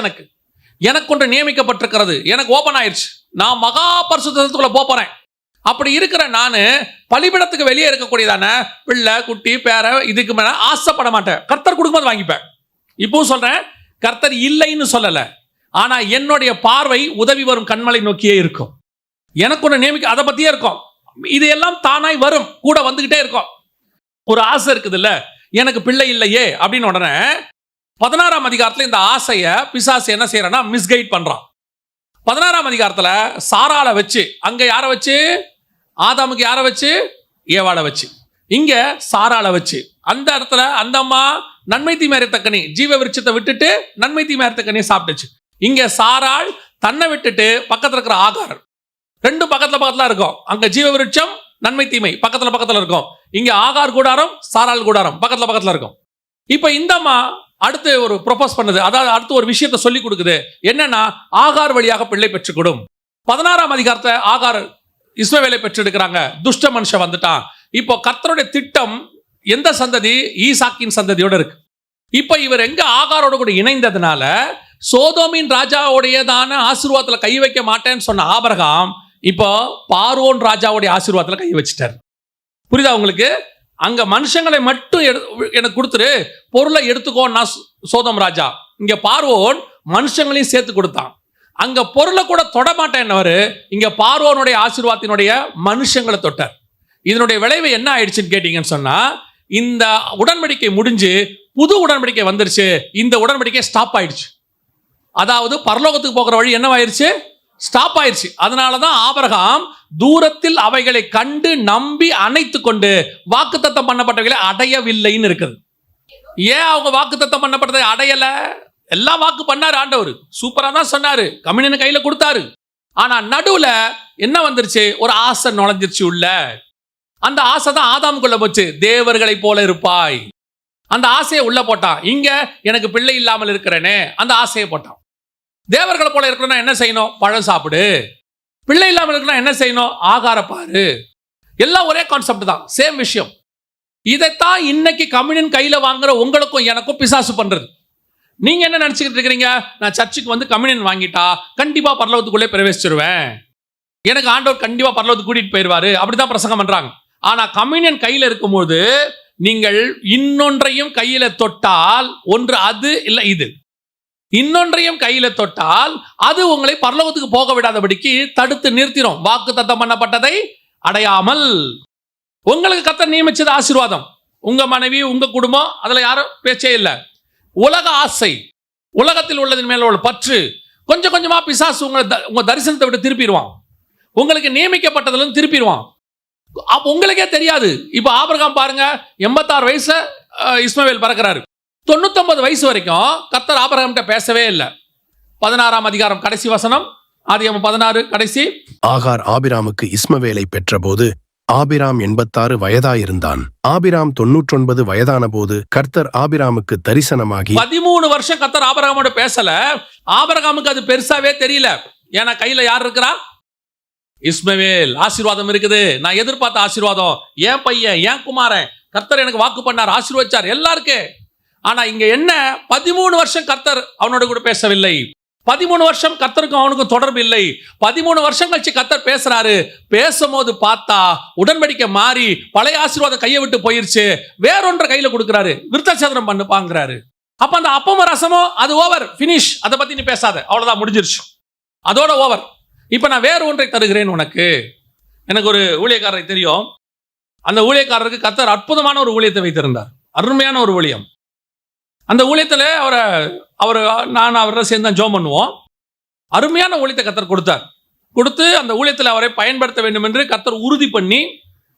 எனக்கு ஒன்று நியமிக்கப்பட்டிருக்கிறது, எனக்கு ஓபன் ஆயிடுச்சு. நான் மகா பரிசுத்தத்துக்குள்ள போறேன். அப்படி இருக்கிற நானு பலிபிடத்துக்கு வெளியே இருக்கக்கூடியதான பிள்ளை குட்டி பேர இதுக்கு மேல ஆசைப்பட மாட்டேன். கர்த்தர் கொடுக்கும்போது வாங்கிப்பேன். இப்பவும் சொல்றேன், கர்த்தர் இல்லைன்னு சொல்லல, ஆனா என்னுடைய பார்வை உதவி வரும் கண்மலை நோக்கியே இருக்கும். எனக்கு ஒன்று நியமிக்க அதை பத்தியே இருக்கும். இதையெல்லாம் தானாய் வரும், கூட வந்துகிட்டே இருக்கும். ஒரு ஆசை இருக்குது இல்ல, எனக்கு பிள்ளை இல்லையே அப்படின்னு உடனே 16ஆம் அதிகாரத்தில் இந்த ஆசையை பிசாசு என்ன செய்யறான்னா மிஸ்கைட் பண்றான். 16ஆம் அதிகாரத்தில் சாராளை வச்சு, அங்க யாரை வச்சு? ஆதாமுக்கு யாரை வச்சு? ஏவாளை வச்சு. இங்க சாராளை வச்சு, அந்த இடத்துல அந்த அம்மா நன்மை தீமை அறியத்தக்கனி ஜீவ விருட்சத்தை விட்டுட்டு நன்மை தீமை அறியத்தக்கனி சாப்பிட்டுச்சு. இங்க சாராள் தன்னை விட்டுட்டு பக்கத்துல இருக்கிற ஆகார், ரெண்டும் பக்கத்துல இருக்கும். அங்க ஜீவ விருட்சம் நன்மை தீமை பக்கத்துல இருக்கும். இங்க ஆகார் கூடாரம் சாராள் கூடாரம் பக்கத்துல இருக்கும். இப்ப இந்த அம்மா அடுத்து ஒரு ப்ரொபோஸ் பண்ணுது, அதாவது அடுத்து ஒரு விஷயத்தை சொல்லி கொடுக்குது. என்னன்னா ஆகார் வழியாக பிள்ளை பெற்றுக்கொடும். 16ஆம் அதிகாரத்தை ஆகார் இஸ்மவேலை பெற்றெடுக்கிறாங்க. துஷ்ட மனுஷன் வந்துட்டான். இப்போ கர்த்தருடைய திட்டம் எந்த சந்ததி? ஈசாக்கின் சந்ததியோட இருக்கு. இப்ப இவர் எங்க ஆகாரோட கூட இணைந்ததுனால சோதோமின் ராஜாவுடையதான ஆசீர்வாதத்துல கை வைக்க மாட்டேன்னு சொன்ன ஆபிரகாம் இப்போ பார்வோன் ராஜாவுடைய ஆசீர்வாதத்துல கை வச்சிட்டார். புரியுதா உங்களுக்கு? அங்க மனுஷங்களை மட்டும் எனக்கு கொடுத்துரு, பொருளை எடுத்துக்கோன்னா சோதம் ராஜா. இங்க பார்வோன் மனுஷங்களையும் சேர்த்து கொடுத்தான். அங்க பொருளை கூட தொட மாட்டேன்னவர் இங்க பார்வோனுடைய ஆசீர்வாதத்தினுடைய மனுஷங்களை தொட்டார். இதனுடைய விளைவு என்ன ஆயிடுச்சுன்னு கேட்டீங்கன்னு சொன்னா, இந்த உடன்படிக்கை முடிஞ்சு புது உடன்படிக்கை வந்துருச்சு. இந்த உடன்படிக்கை ஸ்டாப் ஆயிடுச்சு. அதாவது பரலோகத்துக்கு போகிற வழி என்னவாயிருச்சு? ஸ்டாப் ஆயிடுச்சு. அதனாலதான் ஆபிரகாம் தூரத்தில் அவைகளை கண்டு நம்பி அணைத்து கொண்டு வாக்குத்தத்தம் பண்ணப்பட்டவைகளை அடையவில்லைன்னு இருக்குது. ஏன் அவங்க வாக்குத்தத்தம் பண்ணப்பட்டதை அடையல? எல்லாம் வாக்கு பண்ணாரு ஆண்டவர், சூப்பரா தான் சொன்னாரு, கம்யூனியன் கையில கொடுத்தாரு. ஆனா நடுவுல என்ன வந்துருச்சு? ஒரு ஆசை நுழைஞ்சிருச்சு உள்ள. அந்த ஆசை தான் ஆதாமுக்குள்ள போச்சு. தேவர்களை போல இருப்பாய், அந்த ஆசையை உள்ள போட்டான். இங்க எனக்கு பிள்ளை இல்லாமல் இருக்கிறேனே, அந்த ஆசையை போட்டான். தேவர்களை போல இருக்கணும்னா என்ன செய்யணும்? பழம் சாப்பிடு. பிள்ளை இல்லாமல் இருக்கணும் என்ன செய்யணும்? ஆகார பாரு. எல்லாம் ஒரே கான்செப்ட் தான், சேம் விஷயம். இதைத்தான் இன்னைக்கு கம்யூனியன் கையில வாங்குற உங்களுக்கும் எனக்கும் பிசாசு பண்றது. நீங்க என்ன நினைச்சுக்கிட்டு இருக்கிறீங்க? நான் சர்ச்சுக்கு வந்து கம்யூனியன் வாங்கிட்டா கண்டிப்பா பரலோகத்துக்குள்ளே பிரவேசிச்சிருவேன், எனக்கு ஆண்டவர் கண்டிப்பா பரலோகத்துக்கு கூட்டிட்டு போயிடுவாரு, அப்படிதான் பிரசங்கம் பண்றாங்க. ஆனா கம்யூனியன் கையில இருக்கும்போது நீங்கள் இன்னொன்றையும் கையில தொட்டால், ஒன்று அது இல்லை இது, இன்னொன்றையும் கையில தொட்டால் அது உங்களை பரலோகத்துக்கு போக விடாதபடிக்கு தடுத்து நிறுத்திடும். வாக்கு தத்தம் பண்ணப்பட்டதை அடையாமல். உங்களுக்கு கர்த்தர் நியமிச்சது ஆசீர்வாதம். உங்க மனைவி, உங்க குடும்பம், அதுல யாரும் பேச்சே இல்லை. உலக ஆசை, உலகத்தில் உள்ளதின் மேல உள்ள பற்று, கொஞ்சம் கொஞ்சமா பிசாசு உங்க தரிசனத்தை விட்டு திருப்பிடுவான். உங்களுக்கு நியமிக்கப்பட்டதுல இருந்து திருப்பிடுவான். அப்ப உங்களுக்கே தெரியாது. இப்ப ஆபிரகாம் பாருங்க, 86 வயசுல இஸ்மவேல் பறக்கிறாரு. 99 வயசு வரைக்கும் கர்த்தர் ஆபிரகாம் கிட்ட பேசவே இல்லை. 16ஆம் அதிகாரம் கடைசி வசனம், ஆதியாகமம் 16 கடைசி. ஆகார் ஆபிராமுக்கு இஸ்மவேலை பெற்றபோது ஆபிராம் 86 வயதாயிருந்தான். ஆபிராம் 99 வயதான போது கர்த்தர் ஆபிராமுக்கு தரிசனமாகி 13 வருஷம் கர்த்தர் ஆபிரகாமோட பேசல. ஆபிரகாமுக்கு அது பெருசாவே தெரியல. ஏன்னா கையில யார் இருக்கிறா? இஸ்மவேல். ஆசீர்வாதம் இருக்குது. நான் எதிர்பார்த்த ஆசீர்வாதம், என் பையன், என் குமாரன், கர்த்தர் எனக்கு வாக்கு பண்ணார், ஆசீர்வதிச்சார் எல்லாருக்கு. ஆனா இங்க என்ன, 13 வருஷம் கர்த்தர் அவனோட கூட பேசவில்லை. 13 வருஷம் கர்த்தருக்கும் அவனுக்கும் தொடர்பு இல்லை. 13 வருஷம் கழிச்சு கர்த்தர் பேசுறாரு. பேசும்போது பார்த்தா உடன்படிக்கை மாறி பழைய ஆசீர்வாதம் கையை விட்டு போயிருச்சு. வேறொன்றை கையில கொடுக்குறாரு. விருத்தாச்சேதனம் பண்ணுப்பாங்கிறாரு. அப்ப அந்த அப்பமோ ரசமோ அது ஓவர், பினிஷ். அதை பத்தி நீ பேசாத, அவ்வளவுதான், முடிஞ்சிருச்சு, அதோட ஓவர். இப்ப நான் வேற ஒன்றை தருகிறேன் உனக்கு. எனக்கு ஒரு ஊழியக்காரரை தெரியும். அந்த ஊழியக்காரருக்கு கர்த்தர் அற்புதமான ஒரு ஊழியத்தை வைத்திருந்தார். அருமையான ஒரு ஊழியம். அந்த ஊழியத்தில் நான் அவரை சேர்ந்து ஜோம் பண்ணுவோம். அருமையான ஊழியத்தை கர்த்தர் கொடுத்து அந்த ஊழியத்தில் அவரை பயன்படுத்த வேண்டும் என்று கர்த்தர் உறுதி பண்ணி,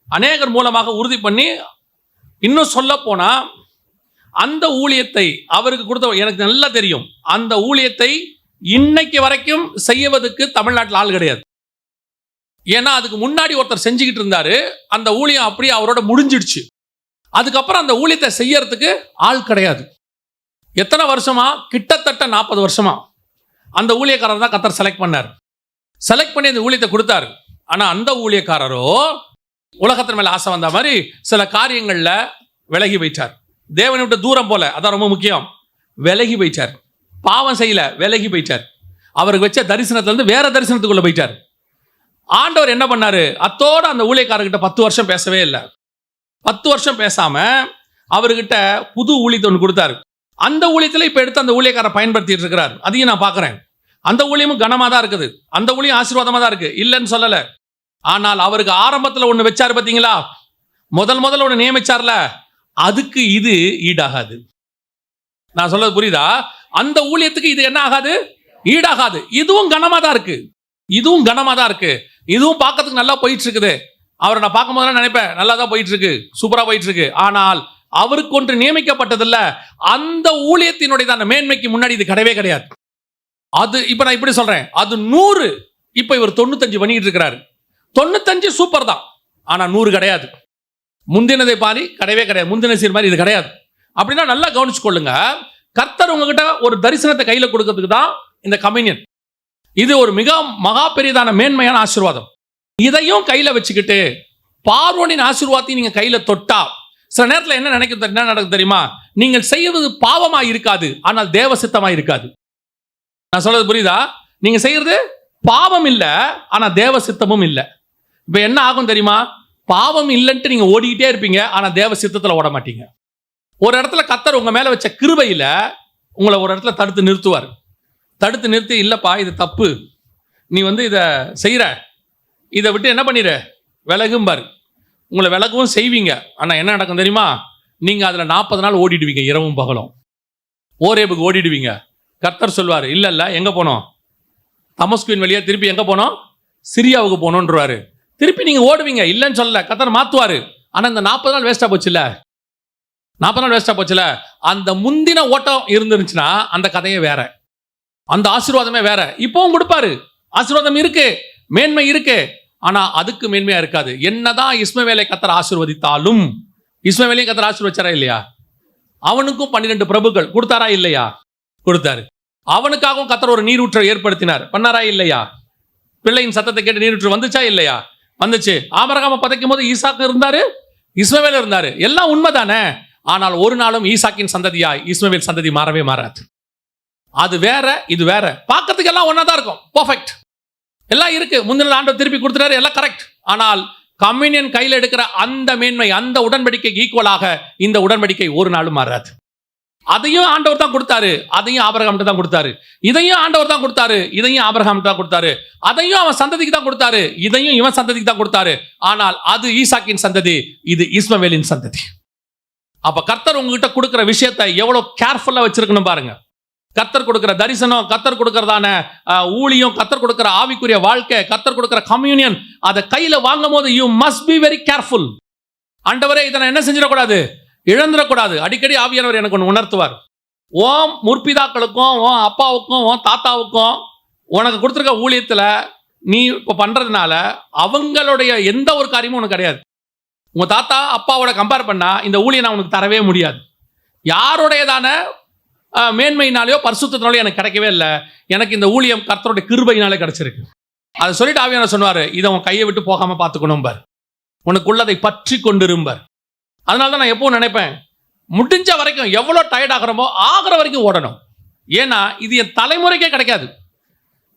அநேகர் மூலமாக உறுதி பண்ணி, இன்னும் சொல்ல போனா அந்த ஊழியத்தை அவருக்கு கொடுத்த, எனக்கு நல்லா தெரியும், அந்த ஊழியத்தை இன்னைக்கு வரைக்கும் செய்வதற்கு தமிழ்நாட்டில் ஆள் கிடையாது. ஏன்னா அதுக்கு முன்னாடி ஒருத்தர் செஞ்சுக்கிட்டு இருந்தாரு. அந்த ஊழியம் அப்படியே அவரோட முடிஞ்சிடுச்சு. அதுக்கப்புறம் அந்த ஊழியத்தை செய்யறதுக்கு ஆள் கிடையாது. எத்தனை வருஷமா? கிட்டத்தட்ட 40 வருஷமா அந்த ஊழியக்காரர் தான் கர்த்தர் செலக்ட் பண்ணார். செலக்ட் பண்ணி அந்த ஊழியத்தை கொடுத்தாரு. ஆனா அந்த ஊழியக்காரரோ உலகத்தின் மேல ஆசை வந்த மாதிரி சில காரியங்கள்ல விலகி போயிட்டார். தேவனை விட்டு தூரம் போல, அதான் ரொம்ப முக்கியம், விலகி போயிட்டார். பாவம் செய்யல, விலகி போயிட்டார். அவருக்கு வச்ச தரிசனத்துல இருந்து வேற தரிசனத்துக்குள்ள போயிட்டார். ஆண்டவர் என்ன பண்ணாரு, அத்தோட அந்த ஊழியக்காரர்கிட்ட 10 வருஷம் பேசவே இல்லை. 10 வருஷம் பேசாம அவர்கிட்ட புது ஊழியத்தை ஒன்று கொடுத்தாரு. அந்த ஊழியத்தில் இப்ப எடுத்து அந்த ஊழியக்காரரை பயன்படுத்திட்டு இருக்கிறார். அதையும் நான் பார்க்கிறேன். அந்த ஊழியமும் கனமா தான் இருக்குது. அந்த ஊழியம் ஆசீர்வாதமா தான் இருக்கு, இல்லைன்னு சொல்லல. ஆனால் அவருக்கு ஆரம்பத்தில் ஒன்று வச்சாரு பார்த்தீங்களா, முதல்ல ஒன்று நியமிச்சார்ல, அதுக்கு இது ஈடாகாது. நான் சொல்றது புரியுதா? அந்த ஊழியத்துக்கு இது என்ன ஆகாது, ஈடாகாது. இதுவும் கனமா தான் இருக்கு, இதுவும் கனமா தான் இருக்கு. இதுவும் பார்க்கறதுக்கு நல்லா போயிட்டு இருக்குது. அவரை நான் பார்க்கும் போது நினைப்பேன், நல்லா தான் போயிட்டு இருக்கு, சூப்பரா போயிட்டு இருக்கு. ஆனால் அவருக்கு ஒன்று நியமிக்கப்பட்டதில்ல. அந்த ஊழியத்தினுடைய மேன்மைக்கு முன்னாடி இது கிடையவே கிடையாது. அது இப்ப நான் இப்படி சொல்றேன், அது 100. இப்ப இவர் 95 பண்ணிட்டு இருக்கிறாரு. 95 சூப்பர் தான், ஆனா 100 கிடையாது. முந்தினதை பாரி கிடையவே கிடையாது. முந்தின சீர் மாதிரி இது கிடையாது. அப்படின்னா நல்லா கவனிச்சு கொள்ளுங்க. கர்த்தர் உங்ககிட்ட ஒரு தரிசனத்தை கையில கொடுக்கிறதுக்கு தான் இந்த கம்யூனியன். இது ஒரு மிக மகா பெரியதான மேன்மையான ஆசீர்வாதம். இதையும் கையில வச்சுக்கிட்டு பார்வோனின் ஆசீர்வாதத்தையும் நீங்க கையில தொட்டா, சில நேரத்தில் என்ன நடக்குது தெரியுமா? நீங்கள் செய்வது பாவமா இருக்காது, ஆனால் தேவ சித்தமா இருக்காது. நான் சொல்றது புரியுதா? நீங்க செய்யறது பாவம் இல்ல, ஆனா தேவ சித்தமும் இல்ல. இப்ப என்ன ஆகும் தெரியுமா? பாவம் இல்லைன்ட்டு நீங்க ஓடிக்கிட்டே இருப்பீங்க, ஆனா தேவ சித்தத்துல ஓட மாட்டீங்க. ஒரு இடத்துல கர்த்தர் உங்க மேல வச்ச கிருபையில உங்களை ஒரு இடத்துல தடுத்து நிறுத்துவார். தடுத்து நிறுத்தி, இல்லப்பா இது தப்பு, நீ இதை செய்யற, இதை விட்டு என்ன பண்ணிடு, விலகும்பார். உங்களை விலகவும் செய்வீங்க. ஆனால் என்ன நடக்கும் தெரியுமா? நீங்கள் அதில் 40 நாள் ஓடிடுவீங்க, இரவும் பகலும். ஓரேபுக்கு ஓடிடுவீங்க. கர்த்தர் சொல்வார், இல்லை எங்கே போனோம்? தமஸ்குவின் வழியாக திருப்பி எங்கே போனோம்? சிரியாவுக்கு போனோன்றாரு. திருப்பி நீங்கள் ஓடுவீங்க, இல்லைன்னு சொல்லல, கர்த்தர் மாற்றுவார். ஆனால் இந்த 40 நாள் வேஸ்ட்டாக போச்சுல, 40 நாள் வேஸ்ட்டாக போச்சுல. அந்த முந்தின ஓட்டம் இருந்துருச்சுன்னா அந்த கதையே வேற, அந்த ஆசீர்வாதமே வேற. இப்பவும் கொடுப்பாரு, ஆசீர்வாதம் இருக்கு, மேன்மை இருக்கு. ஆனா அதுக்கு மேன்மையா இருக்காது. என்னதான் இஸ்மவேலை கர்த்தர் ஆசீர்வதித்தாலும், இஸ்மவேலையும் கர்த்தர் ஆசீர்வதிச்சாரா இல்லையா? அவனுக்கும் 12 பிரபுக்கள் கொடுத்தாரா இல்லையா? கொடுத்தாரு. அவனுக்காகவும் கர்த்தர் ஒரு நீரூற்றை ஏற்படுத்தினார், பண்ணாரா இல்லையா? பிள்ளையின் சத்தத்தை கேட்டு நீரூற்று வந்துச்சா இல்லையா? வந்துச்சு. ஆபிரகாமை பதைக்கும் போது ஈசாக்கு இருந்தாரு, இஸ்மவேல் இருந்தாரு. எல்லாம் உண்மைதானே. ஆனால் ஒரு நாளும் ஈசாக்கின் சந்ததியாய் இஸ்மவேல் சந்ததி மாறவே மாறாது. அது வேற, இது வேற. பார்க்கறதுக்கு எல்லாம் ஒன்னாதான் இருக்கும், பர்ஃபெக்ட், எல்லாம் இருக்கு. முந்தின ஆண்டவர் திருப்பி கொடுத்துட்டாரு, எல்லாம் கரெக்ட். ஆனால் கம்யூனியன் கையில் எடுக்கிற அந்த மேன்மை, அந்த உடன்படிக்கைக்கு ஈக்குவலாக இந்த உடன்படிக்கை ஒரு நாளும் மாறாது. அதையும் ஆண்டவர் தான் கொடுத்தாரு, அதையும் ஆபிரகாம்கிட்ட தான் கொடுத்தாரு. இதையும் ஆண்டவர் தான் கொடுத்தாரு, இதையும் ஆபிரகாம்கிட்ட தான் கொடுத்தாரு. அதையும் அவன் சந்ததிக்கு தான் கொடுத்தாரு, இதையும் இவன் சந்ததிக்கு தான் கொடுத்தாரு. ஆனால் அது ஈசாக்கின் சந்ததி, இது இஸ்மவேலின் சந்ததி. அப்ப கர்த்தர் உங்ககிட்ட கொடுக்கிற விஷயத்தை எவ்வளவு கேர்ஃபுல்லா வச்சிருக்கணும் பாருங்க. கர்த்தர் கொடுக்கிற தரிசனம், கர்த்தர் கொடுக்கறதான ஊழியம், கர்த்தர் கொடுக்கிற ஆவிக்குரிய வாழ்க்கை, கர்த்தர் கொடுக்கிற கம்யூனியன், அதை கையில வாங்கும் போது you must be very careful. ஆண்டவரே, இதை நான் என்ன செஞ்சிடக்கூடாது, இழந்துடக்கூடாது. அடிக்கடி ஆவியானவர் எனக்கு ஒன்று உணர்த்துவார். ஓம் முற்பிதாக்களுக்கும், ஓ அப்பாவுக்கும், ஓ தாத்தாவுக்கும் உனக்கு கொடுத்துருக்க ஊழியத்தில் நீ இப்போ பண்றதுனால அவங்களுடைய எந்த ஒரு காரியமும் உனக்கு கிடையாது. உங்க தாத்தா அப்பாவோட கம்பேர் பண்ணா இந்த ஊழியை நான் உனக்கு தரவே முடியாது. யாருடையதான மேன்மையினாலேயோ பரிசுத்தத்தினாலேயோ எனக்கு கிடைக்கவே இல்லை. எனக்கு இந்த ஊழியம் கர்த்தருடைய கிருபையினாலே கிடைச்சிருக்கு. அதை சொல்லிட்டு ஆவியானவர் சொன்னாரு, இதை உன் கையை விட்டு போகாம பார்த்துக்கணும் பார், உனக்குள்ளதை பற்றி கொண்டிரும்பார். அதனால தான் நான் எப்பவும் நினைப்பேன், முடிஞ்ச வரைக்கும் எவ்வளோ டயர்ட் ஆகிறோமோ ஆகிற வரைக்கும் ஓடணும். ஏன்னா இது என் தலைமுறைக்கே கிடைக்காது.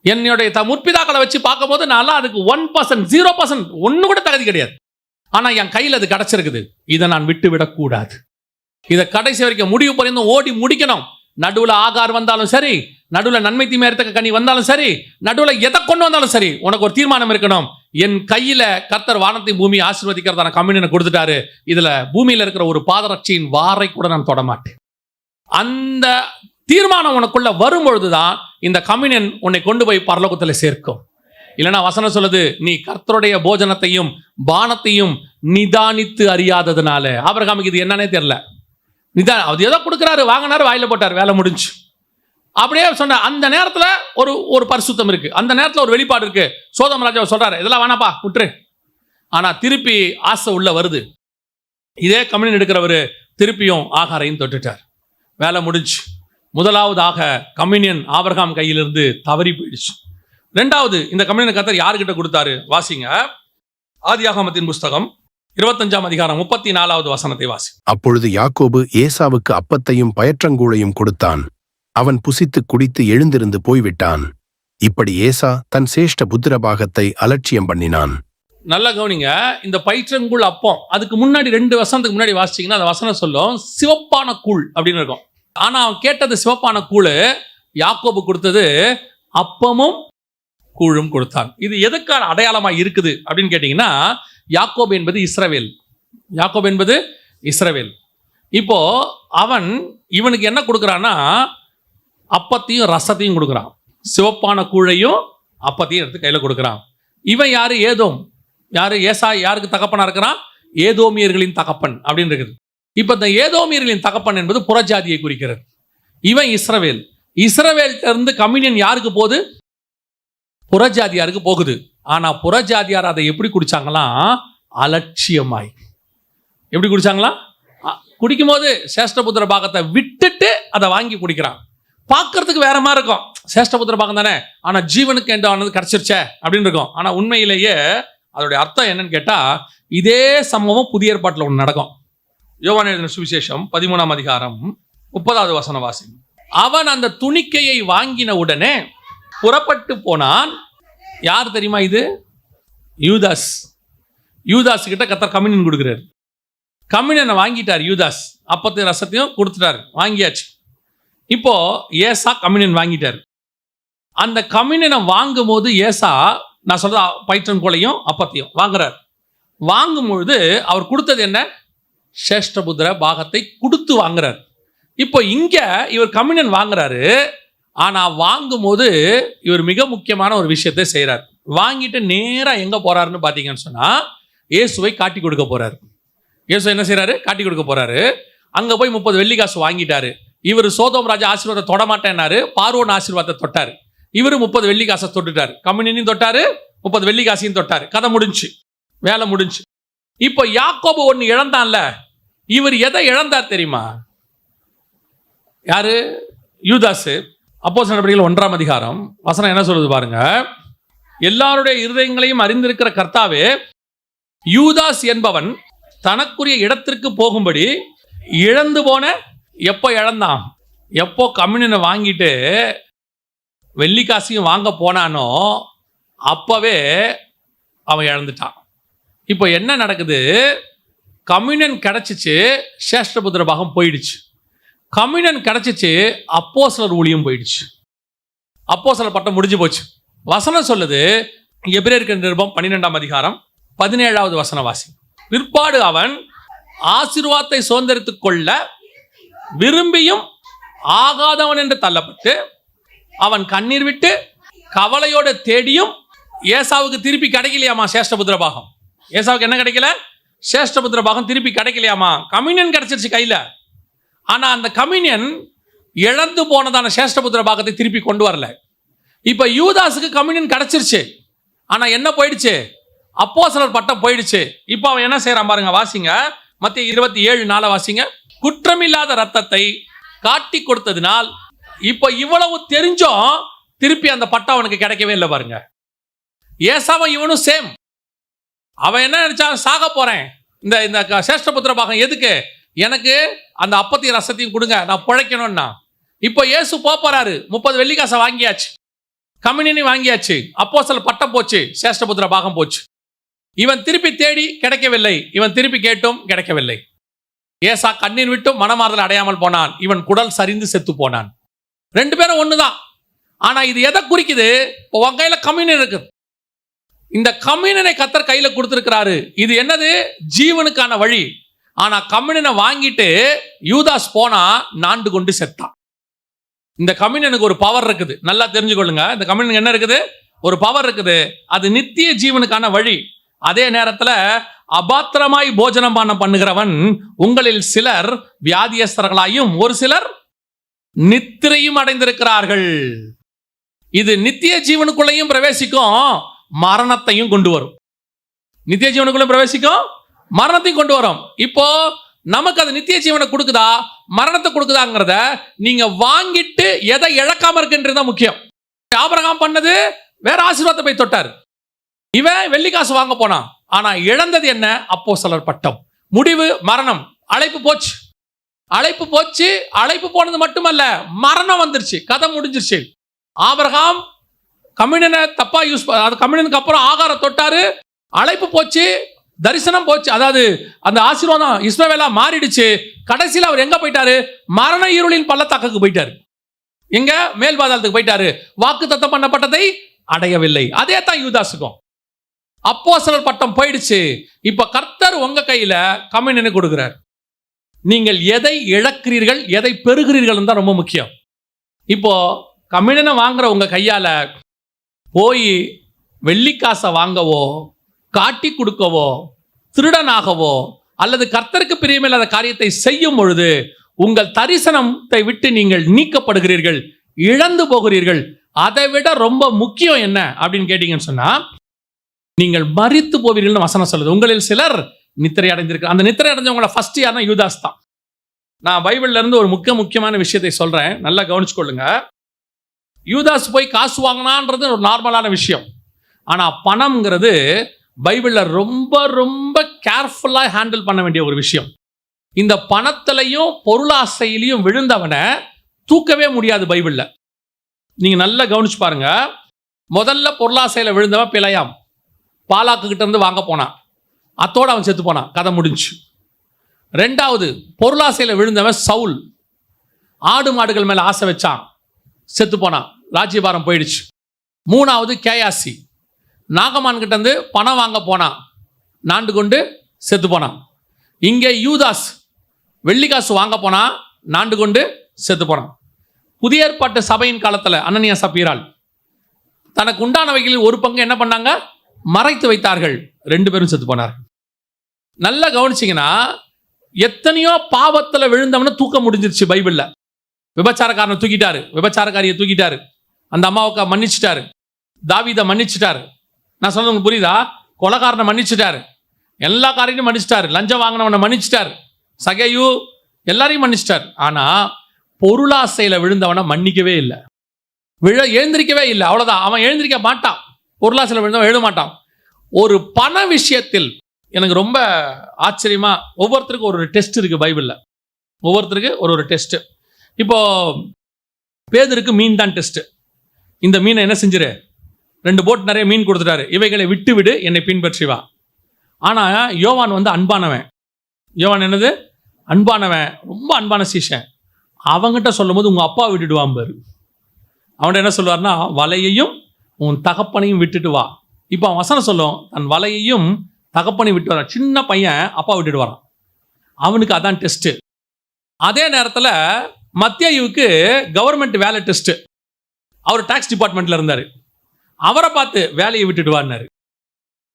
என்னுடைய முற்பிதாக்களை வச்சு பார்க்கும்போது நான் அதுக்கு 1%, 0% ஒன்று கூட தகுதி கிடையாது. ஆனால் என் கையில் அது கிடைச்சிருக்குது. இதை நான் விட்டு விடக்கூடாது. இதை கடைசி வரைக்கும் முடிவு பரிந்தும் ஓடி முடிக்கணும். நடுவில் ஆகார் வந்தாலும் சரி, நடுவில் நன்மை தீமை அறுத்தக்க கனி வந்தாலும் சரி, நடுவில் எதை கொண்டு வந்தாலும் சரி, உனக்கு ஒரு தீர்மானம் இருக்கணும். என் கையில கர்த்தர் வானத்தையும் பூமியை ஆசீர்வதிக்கிறதான கம்யூனியனை கொடுத்துட்டாரு. இதுல பூமியில இருக்கிற ஒரு பாதரட்சியின் வாரை கூட நான் தொடமாட்டேன். அந்த தீர்மானம் உனக்குள்ள வரும்பொழுதுதான் இந்த கம்யூனியன் உன்னை கொண்டு போய் பரலோகத்தில் சேர்க்கும். இல்லைன்னா வசனம் சொல்லுது, நீ கர்த்தருடைய போஜனத்தையும் பானத்தையும் நிதானித்து அறியாததுனால. ஆபிரகாமுக்கு இது என்னன்னே தெரியல. அது ஏதோ கொடுக்குறாரு, வாங்கினாரு, வாயில போட்டார், வேலை முடிஞ்சு. அப்படியே சொன்ன அந்த நேரத்தில் ஒரு பரிசுத்தம் இருக்கு, அந்த நேரத்தில் ஒரு வெளிப்பாடு இருக்கு. சோதம் ராஜா சொல்றாரு, இதெல்லாம் வேணாப்பா விட்டுரு. ஆனா திருப்பி ஆசை உள்ள வருது. இதே கம்யூனியன் எடுக்கிறவர் திருப்பியும் ஆகாரையும் தொட்டுட்டார், வேலை முடிஞ்சு. முதலாவதாக கம்யூனியன் ஆபிரகாம் கையிலிருந்து தவறி போயிடுச்சு. ரெண்டாவது இந்த கம்யூனியன் கர்த்தர் யாருக்கிட்ட கொடுத்தாரு வாசிங்க. ஆதியாகமத்தின் புஸ்தகம் 25ஆம் அதிகாரம் 34வது வசனத்தை வாசி. அப்பொழுது யாக்கோபு ஏசாவுக்கு அப்பத்தையும் பயற்றங்கூழையும் கொடுத்தான். அவன் புசித்து குடித்து எழுந்திருந்து போய்விட்டான். இப்படி ஏசா தன் சேஷ்ட புத்திரபாகத்தை அலட்சியம் பண்ணினான். நல்ல கவனிங்க, இந்த பயிற்றங்கூழ் அப்பம் அதுக்கு முன்னாடி 2 வசனத்துக்கு முன்னாடி வாசிச்சீங்கன்னா அந்த வசனம் சொல்லும் சிவப்பான கூழ் அப்படின்னு இருக்கும். ஆனா அவன் கேட்டது சிவப்பான கூழ், யாக்கோபு கொடுத்தது அப்பமும் கூழும் கொடுத்தான். இது எதுக்கான அடையாளமா இருக்குது அப்படின்னு கேட்டீங்கன்னா, யாக்கோபு என்பது இஸ்ரவேல். யாக்கோபு என்பது இஸ்ரவேல். இப்போ அவன் இவனுக்கு என்ன கொடுக்குறான்னா, அப்பத்தையும் ரசத்தையும் கொடுக்குறான். சிவப்பான கூழையும் அப்பத்தையும் எடுத்து கையில் கொடுக்குறான். இவன் யாரு? ஏதோம். யாரு? ஏசா யாருக்கு தகப்பனா இருக்கிறான்? ஏதோமியர்களின் தகப்பன் அப்படின்னு இருக்குது. இப்போ இந்த ஏதோமியர்களின் தகப்பன் என்பது புறஜாதியை குறிக்கிறது. இவன் இஸ்ரவேல். இஸ்ரவேல் இருந்து கம்யூனியன் யாருக்கு போகுது? புறஜாதியாருக்கு போகுது. ஆனா புறஜாதியார் அதை எப்படி குடிச்சாங்களாம்? அலட்சியமாய். எப்படி குடிச்சாங்களா? குடிக்கும் போது சேஷ்டபுத்திர பாகத்தை விட்டுட்டு அதை வாங்கி குடிக்கிறான். பார்க்கறதுக்கு வேற மாதிரி இருக்கும், சேஷ்டபுத்திர பாகம் தானே, ஆனா ஜீவனுக்கு எந்த ஆனது கிடைச்சிருச்சே அப்படின்னு இருக்கும். ஆனா உண்மையிலேயே அதோடைய அர்த்தம் என்னன்னு கேட்டா, இதே சம்பவம் புதிய ஏற்பாட்டில் ஒன்று நடக்கும். யோவான் எழுதின சுவிசேஷம் 13ஆம் அதிகாரம் 30வது வசன வாசி. அவன் அந்த துணிக்கையை வாங்கின உடனே புறப்பட்டு போனான். யார் தெரியுமா இது? யூதாஸ். யூதாஸ் கிட்ட கர்த்தர் கம்யூனியன் கொடுக்குறாரு. கம்யூனியனை வாங்கிட்டார் யூதாஸ். அப்பத்தையும் ரசத்தையும் கொடுத்துட்டாரு, வாங்கியாச்சு. இப்போ ஏசா கம்யூனியன் வாங்கிட்டார். அந்த கம்யூனியனை வாங்கும் போது ஏசா, நான் சொல்ற பயிற்றன் கோலையும் அப்பத்தையும் வாங்குறார். வாங்கும்பொழுது அவர் கொடுத்தது என்ன? சேஷ்டபுத்திர பாகத்தை கொடுத்து வாங்குறார். இப்போ இங்க இவர் கம்யூனியன் வாங்குறாரு. ஆனா வாங்கும் போது இவர் மிக முக்கியமான ஒரு விஷயத்தை செய்யறார். வாங்கிட்டு நேரா எங்க போறாருன்னு பாத்தீங்கன்னு சொன்னா, இயேசுவை காட்டி கொடுக்க போறாரு. இயேசு என்ன செய்யறாரு? காட்டி கொடுக்க போறாரு. அங்க போய் 30 வெள்ளி காசு வாங்கிட்டாரு. இவர் சோதோம் ராஜா ஆசீர்வாதத்தை தொட மாட்டேன்னாரு, பார்வோன் ஆசீர்வாதத்தை தொட்டாரு. இவரு 30 வெள்ளி காசை தொட்டுட்டாரு. கம்யூனியனையும் தொட்டாரு, 30 வெள்ளி காசையும் தொட்டாரு. கதை முடிஞ்சு, வேலை முடிஞ்சு. இப்போ யாக்கோபு ஒன்னு இழந்தான்ல, இவர் எதை இழந்தார் தெரியுமா? யாரு? யூதாஸ். அப்போஸ்தலர் நடவடிக்கைகள் 1ஆம் அதிகாரம் வசனம் என்ன சொல்லுது பாருங்க. எல்லாருடைய இருதயங்களையும் அறிந்திருக்கிற கர்த்தாவே, யூதாஸ் என்பவன் தனக்குரிய இடத்திற்கு போகும்படி இழந்து போன. எப்போ இழந்தான்? எப்போ கம்யூனியனை வாங்கிட்டு வெள்ளிக்காசையும் வாங்க போனானோ அப்பவே அவன் இழந்துட்டான். இப்போ என்ன நடக்குது? கம்யூனியன் கிடைச்சிச்சு, சேஷ்டபுத்திர பாகம் போயிடுச்சு. கம்யூனியன் கிடைச்சிச்சு, அப்போஸ்தலர் ஊழியம் போயிடுச்சு. அப்போஸ்தலர் பட்டம் முடிஞ்சு போச்சு. வசனம் சொல்லுது, எபிரேயருக்கு நிருபம் 12ஆம் அதிகாரம் 17வது வசன வாசி. பிற்பாடு அவன் ஆசீர்வாதத்தை சுதந்தரித்துக் கொள்ள விரும்பியும் ஆகாதவன் என்று தள்ளப்பட்டு அவன் கண்ணீர் விட்டு கவலையோட தேடியும் ஏசாவுக்கு திருப்பி கிடைக்கலையாமா சேஷ்டபுத்திர பாகம். ஏசாவுக்கு என்ன கிடைக்கல? சேஷ்டபுத்திர பாகம் திருப்பி கிடைக்கலையாமா. கம்யூனியன் கிடைச்சிருச்சு கையில. ஆனா அந்த கம்யூனியன் இழந்து போனதான சேஷ்டபுத்திர பாகத்தை திருப்பி கொண்டு வரல. இப்ப யூதாஸுக்கு கம்யூனியன் கிடைச்சிருச்சு. ஆனா என்ன போயிடுச்சு? அப்போஸ்தலர் பட்டம் போயிடுச்சு. இப்போ அவன் என்ன செய்யறான் பாருங்க, வாசிங்க. மத்தேயு 27:4 வாசிங்க. குற்றமில்லாத ரத்தத்தை காட்டி கொடுத்ததினால் இப்போ இவ்வளவு தெரிஞ்சும் திருப்பி அந்த பட்டம் அவனுக்கு கிடைக்கவே இல்லை பாருங்க. ஏசாவும் இவனும் சேம். அவன் என்ன நினைச்சான்? சாக போறேன், இந்த இந்த சேஷ்டபுத்திர பாகம் எதுக்கு? எனக்கு அந்த அப்பத்தையும் ரசத்தையும் கொடுங்க, நான் பிழைக்கணும்னா. இப்போ இயேசு போறாரு, 30 வெள்ளிக்காசை வாங்கியாச்சு, கம்யூனியனை வாங்கியாச்சு, அப்போஸ்தலர் பட்டம் போச்சு, சேஷ்டபுத்திர பாகம் போச்சு. இவன் திருப்பி தேடி கிடைக்கவில்லை, இவன் திருப்பி கேட்டும் கிடைக்கவில்லை. ஏசா கண்ணீர் விட்டும் மனமாறுதல் அடையாமல் போனான், இவன் குடல் சரிந்து செத்து போனான். 2 பேரும் ஒண்ணுதான். ஆனா இது எதை குறிக்குது? இப்போ உன் கையில கம்யூனியன் இருக்கு, இந்த கம்யூனியனை கர்த்தர் கையில கொடுத்திருக்கிறாரு. இது என்னது? ஜீவனுக்கான வழி. ஆனா கம்யூனியனை வாங்கிட்டு யூதாஸ் போனா நாண்டு கொண்டு செத்தான். இந்த கம்யூனியனுக்கு ஒரு பவர் இருக்குது, நல்லா தெரிஞ்சுக்கொள்ளுங்க. இந்த கம்யூனியனுக்கு என்ன இருக்குது? ஒரு பவர் இருக்குது. அது நித்திய ஜீவனுக்கான வழி. அதே நேரத்தில் அபாத்திரமாய் போஜனம் பண்ணுகிறவன் உங்களில் சிலர் வியாதியஸ்தர்களாயும் ஒரு சிலர் நித்திரையும் அடைந்திருக்கிறார்கள். இது நித்திய ஜீவனுக்குள்ளையும் பிரவேசிக்கும், மரணத்தையும் கொண்டு வரும். நித்திய ஜீவனுக்குள்ள பிரவேசிக்கும், மரணத்தையும் கொண்டு வரும். இப்போ நமக்கு அது நித்திய ஜீவனை கொடுக்குதா மரணத்தை கொடுக்குதாங்கிறத நீங்க வாங்கிட்டு எதை இழக்காம இருக்குன்றது தான் முக்கியம். ஆபிரகாம் பண்ணது வேற, ஆசீர்வாதத்தை போய் தொட்டார். இவன் வெள்ளிக்காசு வாங்க போனான், ஆனா இழந்தது என்ன? அப்போஸ்தலர் பட்டம். முடிவு மரணம். அழைப்பு போச்சு, அழைப்பு போச்சு. அழைப்பு போனது மட்டுமல்ல, மரணம் வந்துருச்சு, கதை முடிஞ்சிருச்சு. ஆபிரகாம் கம்யூனியனை தப்பா யூஸ், அது கம்யூனியனுக்கு அப்புறம் ஆகாரம் தொட்டாரு, அழைப்பு போச்சு, தரிசனம் போச்சு. அதாவது அந்த ஆசீர்வாதம் இஸ்மவேலா மாறிடுச்சு. கடைசியில் அவர் எங்க போயிட்டாரு? மரண இருளின் பள்ளத்தாக்குக்கு போயிட்டாரு. எங்க? மேல் பாதாளத்துக்கு போயிட்டாரு. வாக்கு தத்தம் பண்ணப்பட்டதை அடையவில்லை. அதே தான் யூதாஸுக்கும். அப்போஸ்தலர் பட்டம் போயிடுச்சு. இப்ப கர்த்தர் உங்க கையில கம்யூனியனை கொடுக்கிறார். நீங்கள் எதை இழக்கிறீர்கள், எதை பெறுகிறீர்கள் தான் ரொம்ப முக்கியம். இப்போ கம்யூனியனை வாங்குற உங்க கையால போய் வெள்ளிக்காசை வாங்கவோ, காட்டி கொடுக்கவோ, திருடனாகவோ அல்லது கர்த்தருக்கு பிரியமில்லாத காரியத்தை செய்யும் பொழுது உங்கள் தரிசனத்தை விட்டு நீங்கள் நீக்கப்படுகிறீர்கள், இழந்து போகிறீர்கள். அதை விட ரொம்ப முக்கியம் என்ன அப்படின்னு கேட்டீங்கன்னு சொன்னா, நீங்கள் மரித்து போவீர்கள் வசனம் சொல்லுது. உங்களில் சிலர் நித்திரை அடைந்திருக்க. அந்த நித்திரை அடைஞ்சவங்கள ஃபர்ஸ்ட் யாருன்னா யூதாஸ் தான். நான் பைபிள்ல இருந்து ஒரு முக்கியமான விஷயத்தை சொல்றேன், நல்லா கவனிச்சுக்கொள்ளுங்க. யூதாஸ் போய் காசு வாங்கினான்றது ஒரு நார்மலான விஷயம். ஆனா பணம்ங்கிறது பைபிள்ல ரொம்ப ரொம்ப கேர்ஃபுல்லா ஹேண்டில் பண்ண வேண்டிய ஒரு விஷயம். இந்த பணத்திலையும் பொருளாசையிலையும் விழுந்தவனை தூக்கவே முடியாது பைபிள்ல. நீங்க நல்லா கவனிச்சு பாருங்க. முதல்ல பொருளாசையில விழுந்தவன் பிழையாம், பாலாக்கு கிட்ட இருந்து வாங்க போனான், அத்தோடு அவன் செத்து போனான், கதை முடிஞ்சு. 2வது பொருளாசையில விழுந்தவன் சவுல், ஆடு மாடுகள் மேல ஆசை வச்சான், செத்து போனான், ராஜ்யபாரம் போயிடுச்சு. 3வது கேயாசி, நாகமான் கிட்ட இருந்து பணம் வாங்க போனான், நாண்டு கொண்டு செத்து போனான். இங்கே யூதாஸ் வெள்ளிக்காசு வாங்க போனான், நாண்டு கொண்டு செத்து போனான். புதிய ஏற்பாட்டு சபையின் காலத்தில் அனனியா சப்பீரால் தனக்கு உண்டானவைகளில் ஒரு பங்கு என்ன பண்ணாங்க? மறைத்து வைத்தார்கள். 2 பேரும் செத்து போனார்கள். நல்லா கவனிச்சிங்கன்னா, எத்தனையோ பாவத்தில் விழுந்தவன தூக்க முடிஞ்சிருச்சு பைபிள்ல. விபச்சாரக்காரனை தூக்கிட்டாரு, விபச்சாரக்காரியை தூக்கிட்டாரு, அந்த அம்மாவுக்கு மன்னிச்சிட்டாரு, தாவீதை மன்னிச்சிட்டாரு. நான் சொன்னது உங்களுக்கு புரியுதா? கொலைகாரனை மன்னிச்சிட்டாரு, எல்லா காரையும் மன்னிச்சிட்டாரு, லஞ்சம் வாங்கினவனை மன்னிச்சிட்டாரு, சகையு எல்லாரையும் மன்னிச்சிட்டாரு. ஆனா பொருளாசையில விழுந்தவனை மன்னிக்கவே இல்லை, எழுந்திருக்கவே இல்லை. அவ்வளவுதான், அவன் எழுந்திருக்க மாட்டான். பொருளாசையில விழுந்தவன் எழுத மாட்டான். ஒரு பண விஷயத்தில் எனக்கு ரொம்ப ஆச்சரியமா, ஒவ்வொருத்தருக்கும் ஒரு டெஸ்ட் இருக்கு பைபிள்ல, ஒவ்வொருத்தருக்கு ஒரு டெஸ்ட். இப்போ பேதுருக்கு மீன் தான் டெஸ்ட். இந்த மீனை என்ன செஞ்சிரு, 2 போட் நிறைய மீன் கொடுத்துட்டாரு, இவைகளை விட்டு விடு, என்னை பின்பற்றி வா. ஆனா யோவான் வந்து அன்பானவன். யோவான் என்னது? அன்பானவன், ரொம்ப அன்பான சீஷன். அவங்கிட்ட சொல்லும் போது உங்க அப்பா விட்டுடுவான் பாரு. அவன்கிட்ட என்ன சொல்லுவார்னா, வலையையும் உன் தகப்பனையும் விட்டுட்டு வா. இப்போ அவன் வசனம் சொல்லும், தன் வலையையும் தகப்பனையும் விட்டு வரான். சின்ன பையன் அப்பா விட்டுட்டு வரான், அவனுக்கு அதான் டெஸ்ட். அதே நேரத்தில் மத்தேயுவுக்கு கவர்மெண்ட் வேலை டெஸ்ட். அவர் டாக்ஸ் டிபார்ட்மெண்ட்ல இருந்தாரு, அவரை பார்த்து வேலையை விட்டுட்டு வான்னாரு.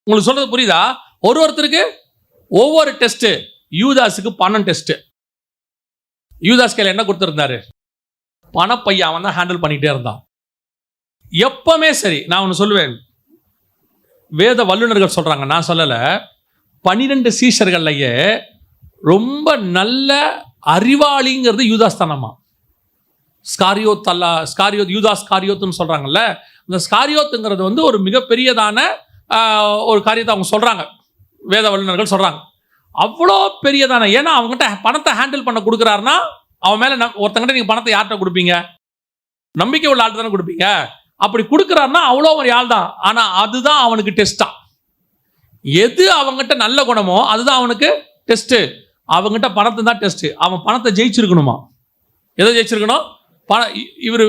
உங்களுக்கு சொல்றது புரியுதா? ஒருத்தருக்கு ஒவ்வொரு டெஸ்ட். யூதாஸுக்கு பணம் டெஸ்ட். யூதாஸ் கையில் என்ன கொடுத்துருந்தாரு? பணப்பையா. அவன் தான் ஹேண்டில் பண்ணிட்டே இருந்தான் எப்பவுமே. சரி, நான் ஒன்று சொல்லுவேன், வேத வல்லுநர்கள் சொல்றாங்க, நான் சொல்லல. 12 சீஷர்கள்லயே ரொம்ப நல்ல அறிவாளிங்கிறது யூதாஸ் தானம்மா. ஸ்காரியோத் யூதாஸ் ஸ்காரியோத்னு சொல்றாங்கல்ல, இந்த ஸ்காரியோத்துங்கிறது வந்து ஒரு மிகப்பெரியதான ஒரு காரியத்தை அவங்க சொல்றாங்க, வேத வல்லுநர்கள் சொல்றாங்க. அவ்வளோ பெரியதான, ஏன்னா அவங்ககிட்ட பணத்தை ஹேண்டில் பண்ண கொடுக்குறாருன்னா அவன் மேல ஒருத்தங்கிட்ட நீங்க பணத்தை யார்கிட்ட கொடுப்பீங்க? நம்பிக்கை உள்ள ஆள் தானே கொடுப்பீங்க. அப்படி கொடுக்குறாருன்னா அவ்வளோ ஒரு ஆள் தான். ஆனா அதுதான் அவனுக்கு டெஸ்டா. எது அவங்ககிட்ட நல்ல குணமோ அதுதான் அவனுக்கு டெஸ்ட். அவங்ககிட்ட பணத்தை தான் டெஸ்ட். அவன் பணத்தை ஜெயிச்சிருக்கணுமா? எதை ஜெயிச்சிருக்கணும்? இவர்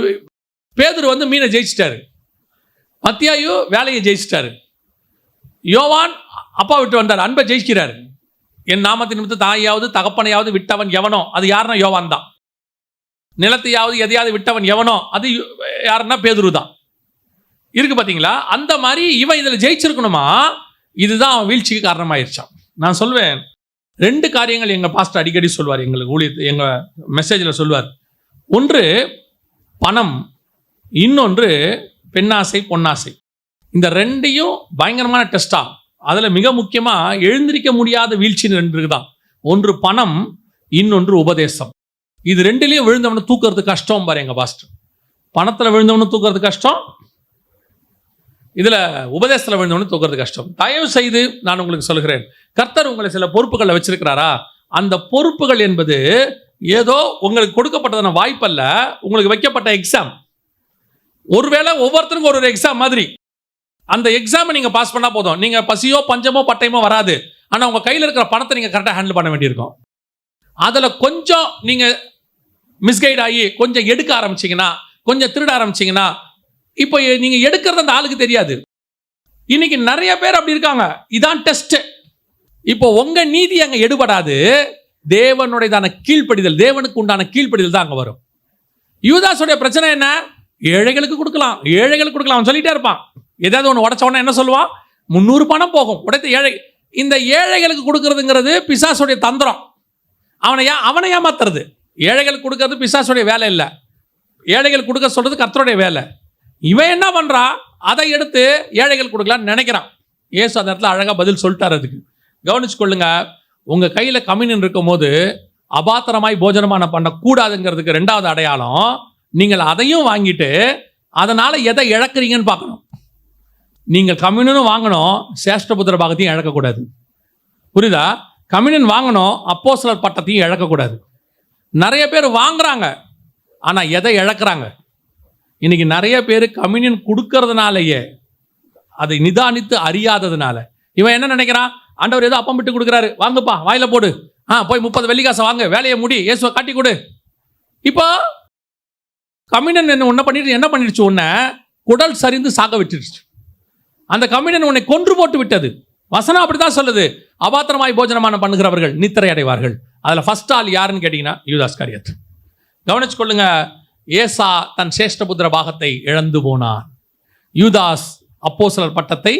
பேதுரு வந்து மீனை ஜெயிச்சிட்டாரு, மத்தியாயு வேலையை ஜெயிச்சிட்டாரு, யோவான் அப்பா விட்டு வந்தார், அன்பை ஜெயிக்கிறாரு. என் நாமத்தின் நிமித்தம் தாயாவது தகப்பனையாவது விட்டவன் எவனோ அது யாருன்னா யோவான் தான். நிலத்தையாவது எதையாவது விட்டவன் எவனோ அது யாருன்னா பேதுரு தான். இருக்கு பார்த்தீங்களா? அந்த மாதிரி இவன் இதில் ஜெயிச்சிருக்கணுமா? இதுதான் அவன் வீழ்ச்சிக்கு காரணமாயிருச்சான். நான் சொல்வேன், 2 காரியங்கள் எங்கள் பாஸ்டர் அடிக்கடி சொல்வார், எங்களுக்கு ஊழியர் எங்கள் மெசேஜில் சொல்வார். ஒன்று பணம், இன்னொன்று பெண்ணாசை பொன்னாசை. இந்த 2ஐயும் பயங்கரமான டெஸ்டா. அதில் மிக முக்கியமாக எழுந்திருக்க முடியாத வீழ்ச்சின்னு 2 தான். ஒன்று பணம், இன்னொன்று உபதேசம். இது 2லையும் விழுந்தவனை தூக்குறது கஷ்டம் பாரு எங்கள் பாஸ்டர். பணத்தில் விழுந்தவனு தூக்குறது கஷ்டம், இதில் உபதேசத்தில் விழுந்தவனு தூக்குறது கஷ்டம். தயவு செய்து நான் உங்களுக்கு சொல்கிறேன், கர்த்தர் உங்களை சில பொறுப்புகளை வச்சிருக்கிறாரா? அந்த பொறுப்புகள் என்பது ஏதோ உங்களுக்கு கொடுக்கப்பட்டதான வாய்ப்பல்ல, உங்களுக்கு வைக்கப்பட்ட எக்ஸாம். ஒருவேளை ஒவ்வொருத்தருக்கும் ஒரு எக்ஸாம் மாதிரி. அந்த எக்ஸாமை நீங்கள் பாஸ் பண்ணால் போதும். நீங்கள் பசியோ பஞ்சமோ பட்டயமோ வராது. ஆனால் உங்கள் கையில் இருக்கிற பணத்தை நீங்கள் கரெக்டாக ஹேண்டில் பண்ண வேண்டியிருக்கும். அதில் கொஞ்சம் நீங்கள் மிஸ்கைட் ஆகி கொஞ்சம் எடுக்க ஆரம்பிச்சிங்கன்னா, கொஞ்சம் திருட ஆரம்பிச்சிங்கன்னா, இப்போ நீங்கள் எடுக்கிறது அந்த ஆளுக்கு தெரியாது. இன்னைக்கு நிறைய பேர் அப்படி இருக்காங்க. இதான் டெஸ்ட். இப்போ உங்கள் நீதி அங்கே எடுபடாது. தேவனுடையதான கீழ்ப்படிதல், தேவனுக்கு உண்டான கீழ்ப்படிதல் தான் அங்கே வரும். யூதாஸுடைய பிரச்சனை என்ன? ஏழைகளுக்கு கொடுக்கலாம், ஏழைகளுக்கு கொடுக்கலாம் அவன் சொல்லிட்டே இருப்பான். ஏதாவது ஒன்று உடச்ச உடனே என்ன சொல்லுவான்? 300 பணம் போகும் உடைத்த ஏழை. இந்த ஏழைகளுக்கு கொடுக்கறதுங்கிறது பிசாசுடைய தந்திரம். அவனை ஏமாத்துறது. ஏழைகளுக்கு கொடுக்கறது பிசாசுடைய வேலை இல்லை. ஏழைகள் கொடுக்க சொல்றது கர்த்தருடைய வேலை. இவன் என்ன பண்றா? அதை எடுத்து ஏழைகள் கொடுக்கலான்னு நினைக்கிறான். இயேசு அந்த இடத்துல அழகா பதில் சொல்லிட்டார். அதுக்கு கவனிச்சு கொள்ளுங்க. உங்க கையில கம்யூனியன் இருக்கும் போது அபாத்திரமாய் போஜனமான பண்ணக்கூடாதுங்கிறதுக்கு 2வது அடையாளம், நீங்கள் அதையும் வாங்கிட்டு அதனால எதை இழக்கிறீங்கன்னு பார்க்கணும். நீங்கள் கம்யூனியனும் வாங்கணும், சேஷ்டபுத்திர பாகத்தையும் இழக்கக்கூடாது. புரியுதா? கம்யூனியன் வாங்கணும், அப்போஸ்தலர் பட்டத்தையும் இழக்கக்கூடாது. நிறைய பேர் வாங்குறாங்க, ஆனால் எதை இழக்கிறாங்க? இன்னைக்கு நிறைய பேர் கம்யூனியன் கொடுக்கறதுனாலயே அதை நிதானித்து அறியாததுனால இவன் என்ன நினைக்கிறான்? ஆண்டவர் ஏதோ அப்பம் விட்டு கொடுக்குறாரு, வாங்குப்பா வாயில போடு, போய் 30 வெள்ளிக்காசை வாங்க, வேலையை முடி, இயேசுவை காட்டி கொடு. இப்போ கம்யூனியன் என்ன பண்ணிடுச்சு? உன்னை குடல் சரிந்து சாக விட்டுருச்சு. அந்த கம்யூனியன் உன்னை கொன்று போட்டு விட்டது. வசனம் அப்படிதான் சொல்லுது, அபாத்திரமாய் போஜனமான பண்ணுகிறவர்கள் நித்திரை அடைவார்கள். அதில் ஃபர்ஸ்ட் ஆள் யாருன்னு கேட்டீங்கன்னா யூதாஸ் காரியத். கவனிச்சு கொள்ளுங்க. ஏசா தன் சேஷ்டபுத்திர பாகத்தை இழந்து போனான். யூதாஸ் அப்போஸ்தலர் பட்டத்தை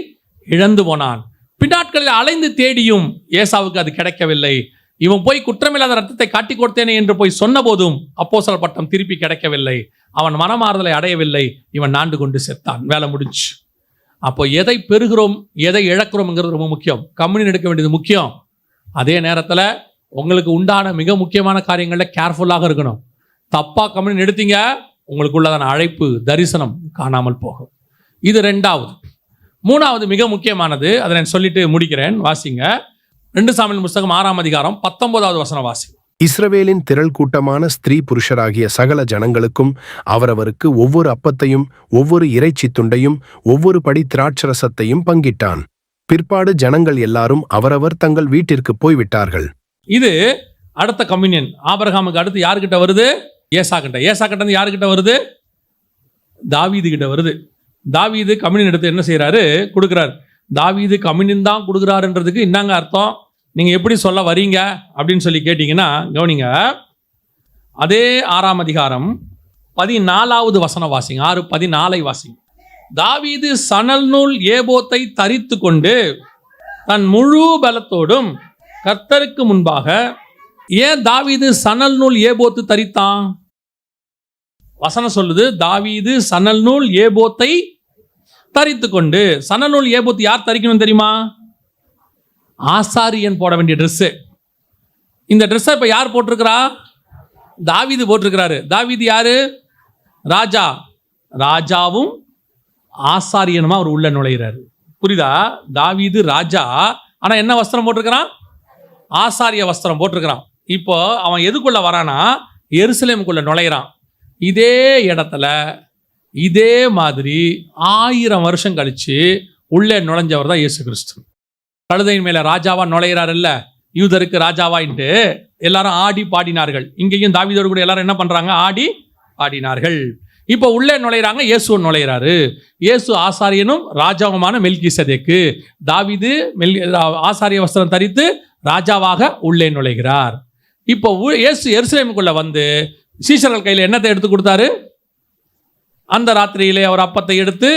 இழந்து போனான். பின்னாட்களில் அலைந்து தேடியும் ஏசாவுக்கு அது கிடைக்கவில்லை. இவன் போய் குற்றமில்லாத ரத்தத்தை காட்டி கொடுத்தேனே என்று போய் சொன்ன போதும் அப்போஸ்தலர் பட்டம் திருப்பி கிடைக்கவில்லை. அவன் மனமாறுதலை அடையவில்லை. இவன் நாண்டு கொண்டு செத்தான். வேலை முடிஞ்சு. அப்போ எதை பெறுகிறோம் எதை இழக்கிறோம்ங்கிறது ரொம்ப முக்கியம். கம்யூனியன் எடுக்க வேண்டியது முக்கியம். அதே நேரத்தில் உங்களுக்கு உண்டான மிக முக்கியமான காரியங்களில் கேர்ஃபுல்லாக இருக்கணும். தப்பா கம்யூனியன் எடுத்தீங்க, உங்களுக்குள்ளதான அழைப்பு தரிசனம் காணாமல் போகும். இது 2வது. 3வது மிக முக்கியமானது, அதை நான் சொல்லிட்டு முடிக்கிறேன். வாசிங்க 2 சாமுவேல் புஸ்தகம் 6ஆம் அதிகாரம் 19வது வசனம் வாசிங்க. இஸ்ரவேலின் திரள் கூட்டமான ஸ்திரீ புருஷராகிய சகல ஜனங்களுக்கும் அவரவருக்கு ஒவ்வொரு அப்பத்தையும் ஒவ்வொரு இறைச்சி துண்டையும் ஒவ்வொரு படி திராட்சரசத்தையும் பங்கிட்டான். பிற்பாடு ஜனங்கள் எல்லாரும் அவரவர் தங்கள் வீட்டிற்கு போய்விட்டார்கள். இது அடுத்த கம்யூனியன். ஆபிரகாமுக்கு அடுத்து யாருக்கிட்ட வருது? ஏசா கிட்ட. ஏசா கிட்ட இருந்து யாருக்கிட்ட வருது? தாவீது கிட்ட வருது. தாவீது கம்யூனியன் எடுத்து என்ன செய்யறாரு? கொடுக்குறாரு. தாவீது கம்யூனியன் தான் கொடுக்குறாருன்றதுக்கு என்னங்க அர்த்தம்? நீங்க எப்படி சொல்ல வரீங்க அப்படின்னு சொல்லி கேட்டீங்கன்னா, கவனிங்க. அதே 6ஆம் அதிகாரம் 14வது வசனம் வாசிங்க. 6:14 வாசிங்க. தாவீது சணல் நூல் ஏபோத்தை தரித்து கொண்டு தன் முழு பலத்தோடும் கர்த்தருக்கு முன்பாக. ஏன் தாவீது சணல் நூல் ஏபோத்து தரித்தான்? வசனம் சொல்லுது, தாவீது சணல் நூல் ஏபோத்தை தரித்து கொண்டு. சணநூல் ஏபோத் யார் தரிக்கணும் தெரியுமா? ஆசாரியன் போட வேண்டிய ட்ரெஸ்ஸு. இந்த ட்ரெஸ்ஸை இப்போ யார் போட்டிருக்கிறா? தாவீது போட்டிருக்கிறாரு. தாவீது யாரு? ராஜா. ராஜாவும் ஆசாரியனுமா அவர் உள்ள நுழைகிறாரு. புரியுதா? தாவீது ராஜா, ஆனால் என்ன வஸ்திரம் போட்டிருக்கிறான்? ஆசாரிய வஸ்திரம் போட்டிருக்கிறான். இப்போ அவன் எதுக்குள்ள வரானா? எருசலேமுக்குள்ள நுழைகிறான். இதே இடத்துல இதே மாதிரி 1000 வருஷம் கழிச்சு உள்ளே நுழைஞ்சவர் தான் இயேசு கிறிஸ்து. கழுதையின் மேல ராஜாவா நுழைகிறார் இல்ல, யூதருக்கு ராஜாவாயின்ட்டு எல்லாரும் ஆடி பாடினார்கள். இங்கேயும் தாவீதோடு கூட எல்லாரும் என்ன பண்றாங்க? ஆடி பாடினார்கள். இப்போ உள்ளே நுழைகிறாங்க, இயேசு நுழைகிறாரு. இயேசு ஆசாரியனும் ராஜாவுமான மெல்கிசேதேக்கு. தாவீது ஆசாரிய வஸ்திரம் தரித்து ராஜாவாக உள்ளே நுழைகிறார். இப்போ இயேசு எருசலேமுக்குள்ள வந்து சீஷர்கள் கையில் என்னத்தை எடுத்து கொடுத்தாரு? அந்த ராத்திரியிலே அவர் அப்பத்தை எடுத்து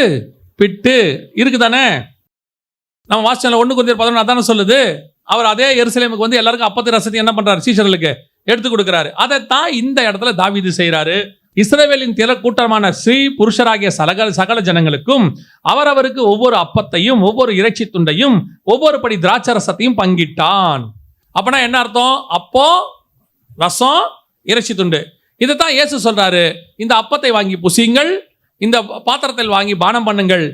பிட்டு இருக்குதானே. நம்ம வாசனில் 1 Corinthians 11 அதானே சொல்லுது. அவர் அதே எருசலேமுக்கு வந்து எல்லாருக்கும் அப்பத்தை ரசத்தை என்ன பண்றாரு? சீஷர்களுக்கு எடுத்து கொடுக்கிறாரு. அதைத்தான் இந்த இடத்துல தாவீது செய்கிறாரு. இஸ்ரவேலின் திரள் கூட்டமான ஸ்ரீ புருஷராகிய சகல ஜனங்களுக்கும் அவரவருக்கு ஒவ்வொரு அப்பத்தையும் ஒவ்வொரு இறைச்சி துண்டையும் ஒவ்வொரு படி திராட்சரசத்தையும் பங்கிட்டான். அப்பனா என்ன அர்த்தம்? அப்போ, ரசம், இறைச்சி துண்டு. இதைத்தான் இயேசு சொல்றாரு, இந்த அப்பத்தை வாங்கி புசியுங்கள், இந்த பாத்திரத்தில் வாங்கி பானம் பண்ணுங்கள்.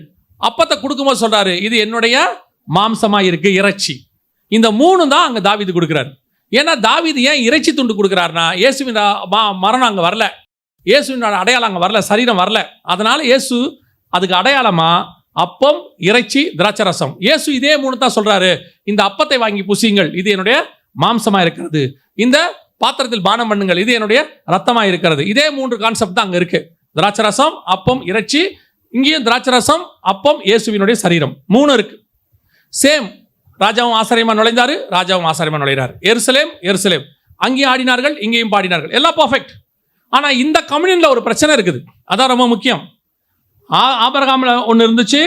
அப்பத்தை கொடுக்கும்போது சொல்றாரு, இது என்னுடைய மாம்சமா இருக்கு, இறைச்சி. இந்த 3 தான் அங்க தாவீது கொடுக்கிறார். ஏன்னா தாவீது ஏன் இறைச்சி துண்டு கொடுக்கிறாருன்னா, இயேசுவின் மரணம் அங்க வரல, இயேசுவின் அடையாளம் அங்கே வரல, சரீரம் வரல. அதனால இயேசு அதுக்கு அடையாளமா அப்பம், இறைச்சி, திராட்சரசம். இயேசு இதே 3 தான் சொல்றாரு, இந்த அப்பத்தை வாங்கி புசியுங்கள், இது என்னுடைய மாம்சமா இருக்கிறது. இந்த பாத்திரத்தில் பானம் பண்ணுங்கள், இது என்னுடைய ரத்தமா இருக்கிறது. இதே 3 கான்செப்ட் தான் அங்க இருக்கு. திராட்சரசம், அப்பம், இறைச்சி. இங்கேயும் திராட்சரசம், அப்பம், இயேசுவினுடைய சரீரம் 3 இருக்கு. சேம். ராஜாவும் ஆசாரியமா நுழைந்தாரு, ராஜாவும் ஆசாரியமா நுழைகிறார். எருசலேம் அங்கேயும் ஆடினார்கள், இங்கேயும் பாடினார்கள், எல்லாம் பர்ஃபெக்ட். ஆனா இந்த கம்யூனியன்ல ஒரு பிரச்சனை இருக்குது, அதான் ரொம்ப முக்கியம். ஆபிரகாம்ல ஒன்று இருந்துச்சு,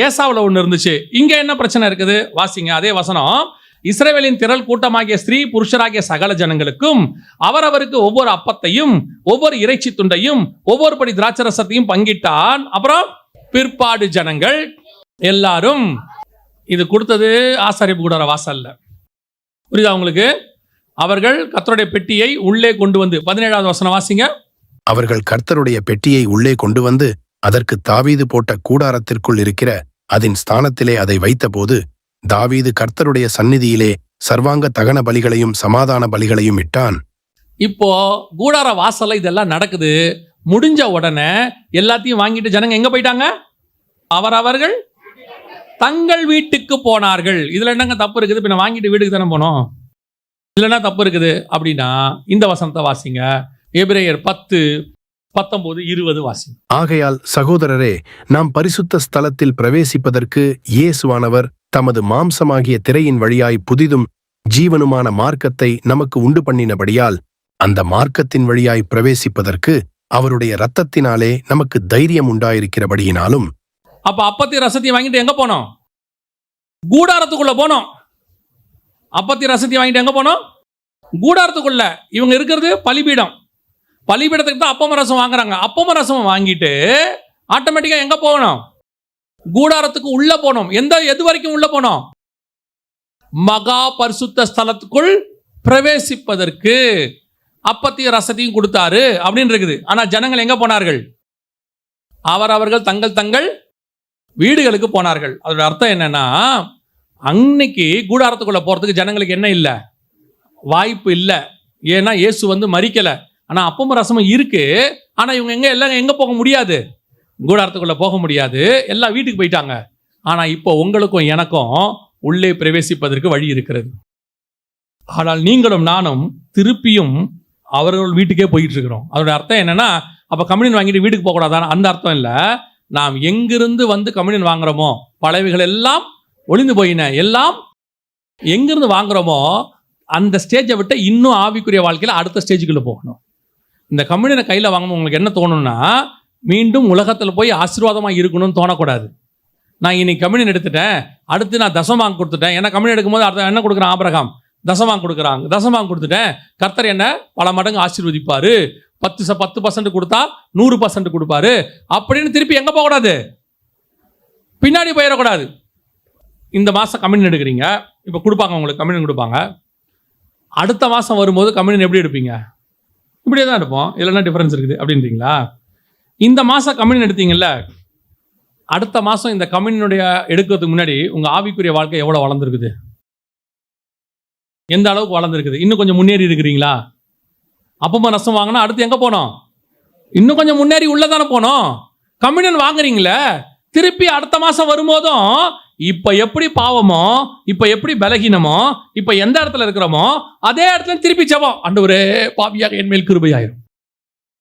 ஏசாவில் ஒன்று இருந்துச்சு. இங்க என்ன பிரச்சனை இருக்குது? வாசிங்க அதே வசனம். இஸ்ரவேலின் திரள் கூட்டமாகிய ஸ்திரீ புருஷராகிய சகல ஜனங்களுக்கும் அவரவருக்கு ஒவ்வொரு அப்பத்தையும் ஒவ்வொரு இறைச்சி துண்டையும் ஒவ்வொரு படி திராட்சரசத்தையும் பங்கிட்டான். அப்புறம் பிற்பாடு ஜனங்கள் எல்லாரும், இது கொடுத்தது ஆசாரிப்பு கூடார வாசல்ல. புரியுதா உங்களுக்கு? அவர்கள் கர்த்தருடைய பெட்டியை உள்ளே கொண்டு வந்து, 17வது வசனம் வாசிங்க. அவர்கள் கர்த்தருடைய பெட்டியை உள்ளே கொண்டு வந்து அதற்கு தாவீது போட்ட கூடாரத்திற்குள் இருக்கிற அதன் ஸ்தானத்திலே அதை வைத்தபோது தாவீது கர்த்தருடைய சந்நிதியிலே சர்வாங்க தகன பலிகளையும் சமாதான பலிகளையும் இட்டான். இப்போ கூடார வாசல்ல இதெல்லாம் நடக்குது. முடிஞ்ச உடனே எல்லாத்தையும் வாங்கிட்டு ஜனங்க எங்க போயிட்டாங்க? அவர்கள் தங்கள் வீட்டுக்கு போனார்கள். இதுல என்னங்க தப்பு இருக்குது? பின்ன வாங்கிட்டு வீட்டுக்கு தானே போனோம், இல்லைன்னா தப்பு இருக்குது அப்படின்னா இந்த வசனத்தை வாசிங்க. எபிரேயர் 10:19-20 வாசிங்க. ஆகையால் சகோதரரே, நாம் பரிசுத்த ஸ்தலத்தில் பிரவேசிப்பதற்கு இயேசுவானவர் தமது மாம்சமாகிய திரையின் வழியாய் புதிதும் ஜீவனுமான மார்க்கத்தை நமக்கு உண்டு பண்ணினபடியால் அந்த மார்க்கத்தின் வழியாய் பிரவேசிப்பதற்கு அவருடைய இரத்தத்தினாலே நமக்கு தைரியம் உண்டாயிருக்கிறபடியினாலும். அப்ப அப்பத்தி ரசத்தையும் வாங்கிட்டு எங்க போனோம்? கூடாரத்துக்குள்ள போனோம். அப்பத்தி ரசத்தை வாங்கிட்டு எங்க போனோம்? கூடாரத்துக்குள்ள. இவங்க இருக்கிறது பலிபீடம். பலிபீடத்துக்கு தான் அப்பம ரசம் வாங்குறாங்க. அப்பம ரசம் வாங்கிட்டு ஆட்டோமேட்டிக்கா எங்க போகணும்? கூடாரத்துக்கு உள்ள போனோம். எது வரைக்கும் உள்ள போனோம்? மகா பரிசுத்த ஸ்தலத்துக்குள் பிரவேசிப்பதற்கு அப்பத்தையும் ரசத்தையும் கொடுத்தாரு அப்படின்னு இருக்குது. ஆனா ஜனங்கள் எங்க போனார்கள்? அவர்கள் தங்கள் வீடுகளுக்கு போனார்கள். அதோட அர்த்தம் என்னன்னா, அன்னைக்கு கூடாரத்துக்குள்ள போறதுக்கு ஜனங்களுக்கு என்ன இல்லை? வாய்ப்பு இல்லை. ஏன்னா இயேசு வந்து மரிக்கல. ஆனா அப்பமும் ரசமும் இருக்கு. ஆனா இவங்க எல்லாம் எங்க போக முடியாது? கூடாரத்துக்குள்ள போக முடியாது. எல்லாம் வீட்டுக்கு போயிட்டாங்க. ஆனா இப்போ உங்களுக்கும் எனக்கும் உள்ளே பிரவேசிப்பதற்கு வழி இருக்கிறது. ஆனால் நீங்களும் நானும் திருப்பியும் அவர்கள் வீட்டுக்கே போயிட்டு இருக்கிறோம். அதோட அர்த்தம் என்னன்னா, அப்ப கம்யூனியன் வாங்கிட்டு வீட்டுக்கு போக கூடாதான அந்த அர்த்தம் இல்லை. நாம் எங்கிருந்து வந்து கம்யூனியன் வாங்குறோமோ, பழையவைகள் எல்லாம் ஒளிந்து போயின, எல்லாம் எங்கிருந்து வாங்குறோமோ அந்த ஸ்டேஜை விட்டு இன்னும் ஆவிக்குரிய வாழ்க்கையில் அடுத்த ஸ்டேஜுக்குள்ள போகணும். இந்த கம்யூனியனை கையில் வாங்கணும் உங்களுக்கு என்ன தோணும்னா, மீண்டும் உலகத்தில் போய் ஆசீர்வாதமாக இருக்கணும்னு தோணக்கூடாது. நான் இன்னைக்கு கம்யூனியன் எடுத்துட்டேன், அடுத்து நான் தசமாங்க கொடுத்துட்டேன். ஏன்னா கம்யூனியன் எடுக்கும்போது அடுத்த என்ன கொடுக்குறான்? ஆபிரகாம் தசமாங்க கொடுக்குறாங்க. தசமாங்க கொடுத்துட்டேன், கர்த்தர் என்ன பல மடங்கு ஆசீர்வதிப்பாரு. 10% கொடுத்தா 100% கொடுப்பாரு அப்படின்னு திருப்பி எங்க போகக்கூடாது? பின்னாடி போயிடக்கூடாது. இந்த மாதம் கம்யூனியன் எடுக்கிறீங்க, இப்போ கொடுப்பாங்க உங்களுக்கு, கம்யூனியன் கொடுப்பாங்க. அடுத்த மாதம் வரும்போது கம்யூனியன் எப்படி எடுப்பீங்க? இப்படியே தான் எடுப்போம். இல்லைன்னா டிஃபரன்ஸ் இருக்குது அப்படின்றீங்களா? இந்த மாதம் கம்யூனியன் எடுத்தீங்கல்ல, அடுத்த மாதம் இந்த கம்யூனியனுடைய எடுக்கிறதுக்கு முன்னாடி உங்கள் ஆவிக்குரிய வாழ்க்கை எவ்வளோ வளர்ந்துருக்குது? எந்த அளவுக்கு வளர்ந்துருக்குது? இன்னும் கொஞ்சம் முன்னேறி இருக்கிறீங்களா? அப்பமா ரசம் வாங்கினா அடுத்து எங்கே போனோம்? இன்னும் கொஞ்சம் முன்னேறி உள்ளதானே போனோம். கம்யூனியன் வாங்குறீங்களே, திருப்பி அடுத்த மாதம் வரும்போதும் இப்போ எப்படி பாவமோ, இப்போ எப்படி பலகீனமோ, இப்போ எந்த இடத்துல இருக்கிறோமோ அதே இடத்துல திருப்பி ஜெபம், ஆண்டவரே பாவியாக என் மேல் கிருபையாயிரும்.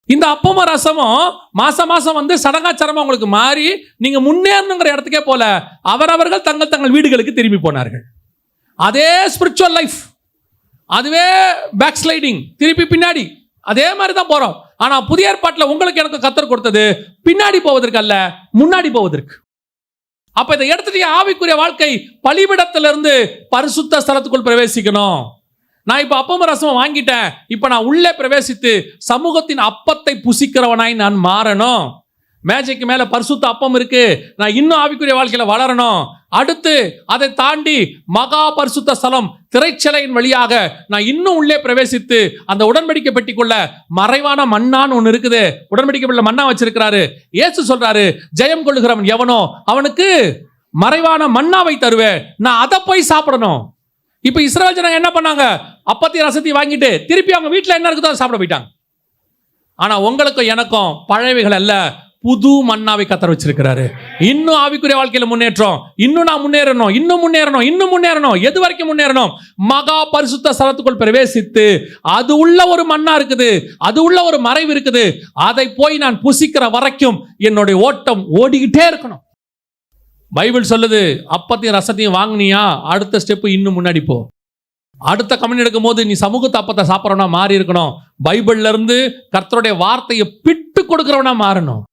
இந்த அப்பமும் ரசமும் மாசம் மாசம் வந்து சடங்காச்சாரமா உங்களுக்கு மாறி நீங்க முன்னேறணுங்கிற இடத்துக்கே போல அவரவர்கள் தங்கள் தங்கள் வீடுகளுக்கு திரும்பி போனார்கள். அதே ஸ்பிரிச்சுவல் லைஃப், அதுவே பேக் ஸ்லைடிங், திருப்பி பின்னாடி அதே மாதிரி தான் போறோம். ஆனா புதிய ஏற்பாட்டில் உங்களுக்கு எனக்கு கர்த்தர் கொடுத்தது பின்னாடி போவதற்கு அல்ல, முன்னாடி போவதற்கு. அப்ப இதை எடுத்துட்டு ஆவிக்குரிய வாழ்க்கை பலிபிடத்திலிருந்து பரிசுத்த ஸ்தலத்துக்குள் பிரவேசிக்கணும். நான் இப்ப அப்பம் ரசம் வாங்கிட்டேன், இப்ப நான் உள்ளே பிரவேசித்து சமூகத்தின் அப்பத்தை புசிக்கிறவனாய் நான் மாறணும். மேஜைக்கு மேல பரிசுத்த அப்பம் இருக்கு, நான் இன்னும் ஆவிக்குரிய வாழ்க்கையில வளரணும். அடுத்து அதை தாண்டி மகா பரிசுத்த ஸ்தலம் திரைச்சலையின் வழியாக நான் இன்னும் உள்ளே பிரவேசித்து அந்த உடன்படிக்கை பெட்டிக்குள்ள மறைவான மண்ணான்னு ஒண்ணு இருக்குது, உடன்படிக்கை பெட்டில மண்ணா வச்சிருக்கிறாரு. இயேசு சொல்றாரு, ஜெயம் கொள்ளுகிறவன் எவனோ அவனுக்கு மறைவான மண்ணாவை தருவேன், நான் அதை போய் சாப்பிடணும். இப்ப இஸ்ரவேல் ஜனங்க என்ன பண்ணாங்க? அப்பத்தையும் ரசத்தையும் வாங்கிட்டு திருப்பி அவங்க வீட்டுல என்ன இருக்குதோ சாப்பிட போயிட்டாங்க. ஆனா உங்களுக்கும் எனக்கும் பழையவைகள் அல்ல, புது மன்னாவை கத்தர் வச்சிருக்கிறாரு. இன்னும் ஆவிக்குரிய வாழ்க்கையில முன்னேற்றம், இன்னும் நான் முன்னேறணும், இன்னும் முன்னேறணும், இன்னும் முன்னேறணும். எது வரைக்கும் முன்னேறணும்? மகா பரிசுத்த ஸ்தலத்துக்குள் பிரவேசித்து அது உள்ள ஒரு மன்னா இருக்குது, அது உள்ள ஒரு மறைவு இருக்குது, அதை போய் நான் புசிக்கிற வரைக்கும் என்னுடைய ஓட்டம் ஓடிக்கிட்டே இருக்கணும். பைபிள் சொல்லுது, அப்பத்தையும் ரசத்தையும் வாங்கினியா அடுத்த ஸ்டெப் இன்னும் முன்னாடி போ. அடுத்த கம்யூனியன் எடுக்கும் போது நீ சமூகத்து அப்பத்தை சாப்பிட்றவனா மாறி இருக்கணும். பைபிள்ல இருந்து கர்த்தருடைய வார்த்தையை பிட்டு கொடுக்கிறவனா மாறணும்,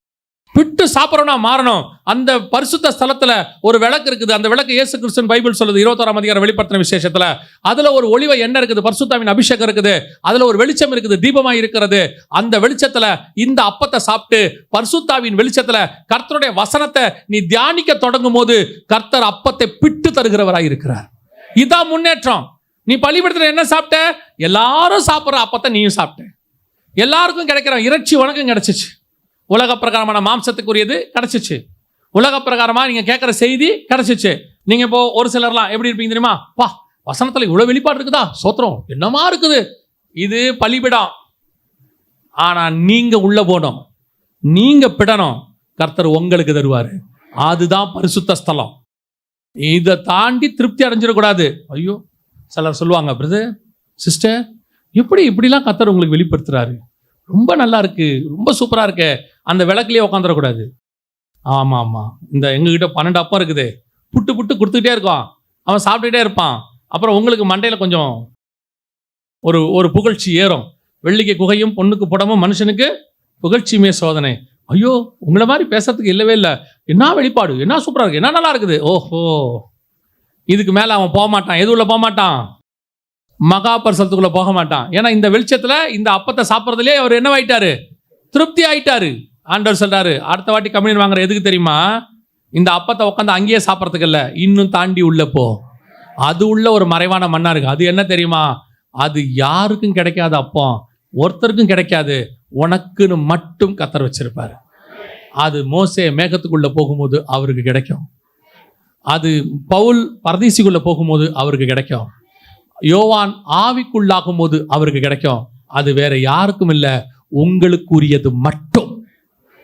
பிட்டு சாப்பிட்றவனா மாறணும். அந்த பரிசுத்த ஸ்தலத்துல ஒரு விளக்கு இருக்குது, அந்த விளக்கு இயேசு கிறிஸ்துவின் பைபிள் சொல்லுது 21ஆம் அதிகாரம் வெளிப்படுத்தின விசேஷத்துல. அதுல ஒரு ஒளிவ எண்ணெய் இருக்குது, பரிசுத்தாவின் அபிஷேகம் இருக்குது, அதுல ஒரு வெளிச்சம் இருக்குது, தீபமாய் இருக்கிறது. அந்த வெளிச்சத்துல இந்த அப்பத்தை சாப்பிட்டு பரிசுத்தாவின் வெளிச்சத்துல கர்த்தருடைய வசனத்தை நீ தியானிக்க தொடங்கும் போது கர்த்தர் அப்பத்தை பிட்டு தருகிறவராய் இருக்கிறார். இதான் முன்னேற்றம். நீ பலிபீடத்துல என்ன சாப்பிட்ட? எல்லாரும் சாப்பிட்ற அப்பத்தை நீயும் சாப்பிட்ட. எல்லாருக்கும் கிடைக்கிற இறைச்சி உனக்கும் கிடைச்சிச்சு, உலக பிரகாரமான மாம்சத்துக்குரியது கிடைச்சிச்சு, உலக பிரகாரமா நீங்க கேட்கிற செய்தி கிடைச்சிச்சு. நீங்க இப்போ ஒரு சிலர்லாம் எப்படி இருப்பீங்க தெரியுமா? பா, வசனத்துல இவ்வளவு வெளிப்பாடு இருக்குதா, சோத்திரம் என்னமா இருக்குது. இது பலிபிடம். ஆனா நீங்க உள்ள போனோம், நீங்க பிடணும், கர்த்தர் உங்களுக்கு தருவாரு. அதுதான் பரிசுத்த ஸ்தலம். இதை தாண்டி திருப்தி அடைஞ்சிடக்கூடாது. ஐயோ, சிலர் சொல்லுவாங்க, பிரதர் சிஸ்டர் எப்படி இப்படிலாம் கர்த்தர் உங்களுக்கு வெளிப்படுத்துறாரு, ரொம்ப நல்லா இருக்கு, ரொம்ப சூப்பரா இருக்கு, அந்த விளக்குலயே உட்காந்துடக்கூடாது. ஆமா ஆமா, இந்த எங்ககிட்ட 12 அப்பம் இருக்குது, புட்டு புட்டு கொடுத்துக்கிட்டே இருக்கான், அவன் சாப்பிட்டுக்கிட்டே இருப்பான். அப்புறம் உங்களுக்கு மண்டையில கொஞ்சம் ஒரு புகழ்ச்சி ஏறும். வெள்ளிக்கு குகையும் பொண்ணுக்கு புடமும் மனுஷனுக்கு புகழ்ச்சியுமே சோதனை. ஐயோ, உங்களை மாதிரி பேசுறதுக்கு இல்லவே இல்லை, என்ன வெளிப்பாடு, என்ன சூப்பரா இருக்கு, என்ன நல்லா இருக்குது. ஓஹோ, இதுக்கு மேல அவன் போக மாட்டான். எது உள்ள போக மாட்டான்? மகா பரிசுத்தத்துக்குள்ள போக மாட்டான். ஏன்னா இந்த வெளிச்சத்துல இந்த அப்பத்தை சாப்பிட்றதுலே அவர் என்னவாயிட்டாரு? திருப்தி ஆயிட்டாரு. ஆண்டவர் சொல்றாரு, அடுத்த வாட்டி கம்யூனியன் வாங்குற எதுக்கு தெரியுமா? இந்த அப்பத்தை உட்காந்து அங்கேயே சாப்பிட்றதுக்கு இல்லை, இன்னும் தாண்டி உள்ள போ. அது உள்ள ஒரு மறைவான மண்ணா இருக்கு. அது என்ன தெரியுமா? அது யாருக்கும் கிடைக்காத அப்பம், ஒருத்தருக்கும் கிடைக்காது, உனக்குன்னு மட்டும் கர்த்தர் வச்சிருப்பாரு. அது மோசே மேகத்துக்குள்ள போகும்போது அவருக்கு கிடைக்கும், அது பவுல் பரதீசிக்குள்ள போகும்போது அவருக்கு கிடைக்கும், யோவான் ஆவிக்குள்ளாகும் போது அவருக்கு கிடைக்கும். அது வேற யாருக்கும் இல்லை, உங்களுக்குரியது மட்டும்.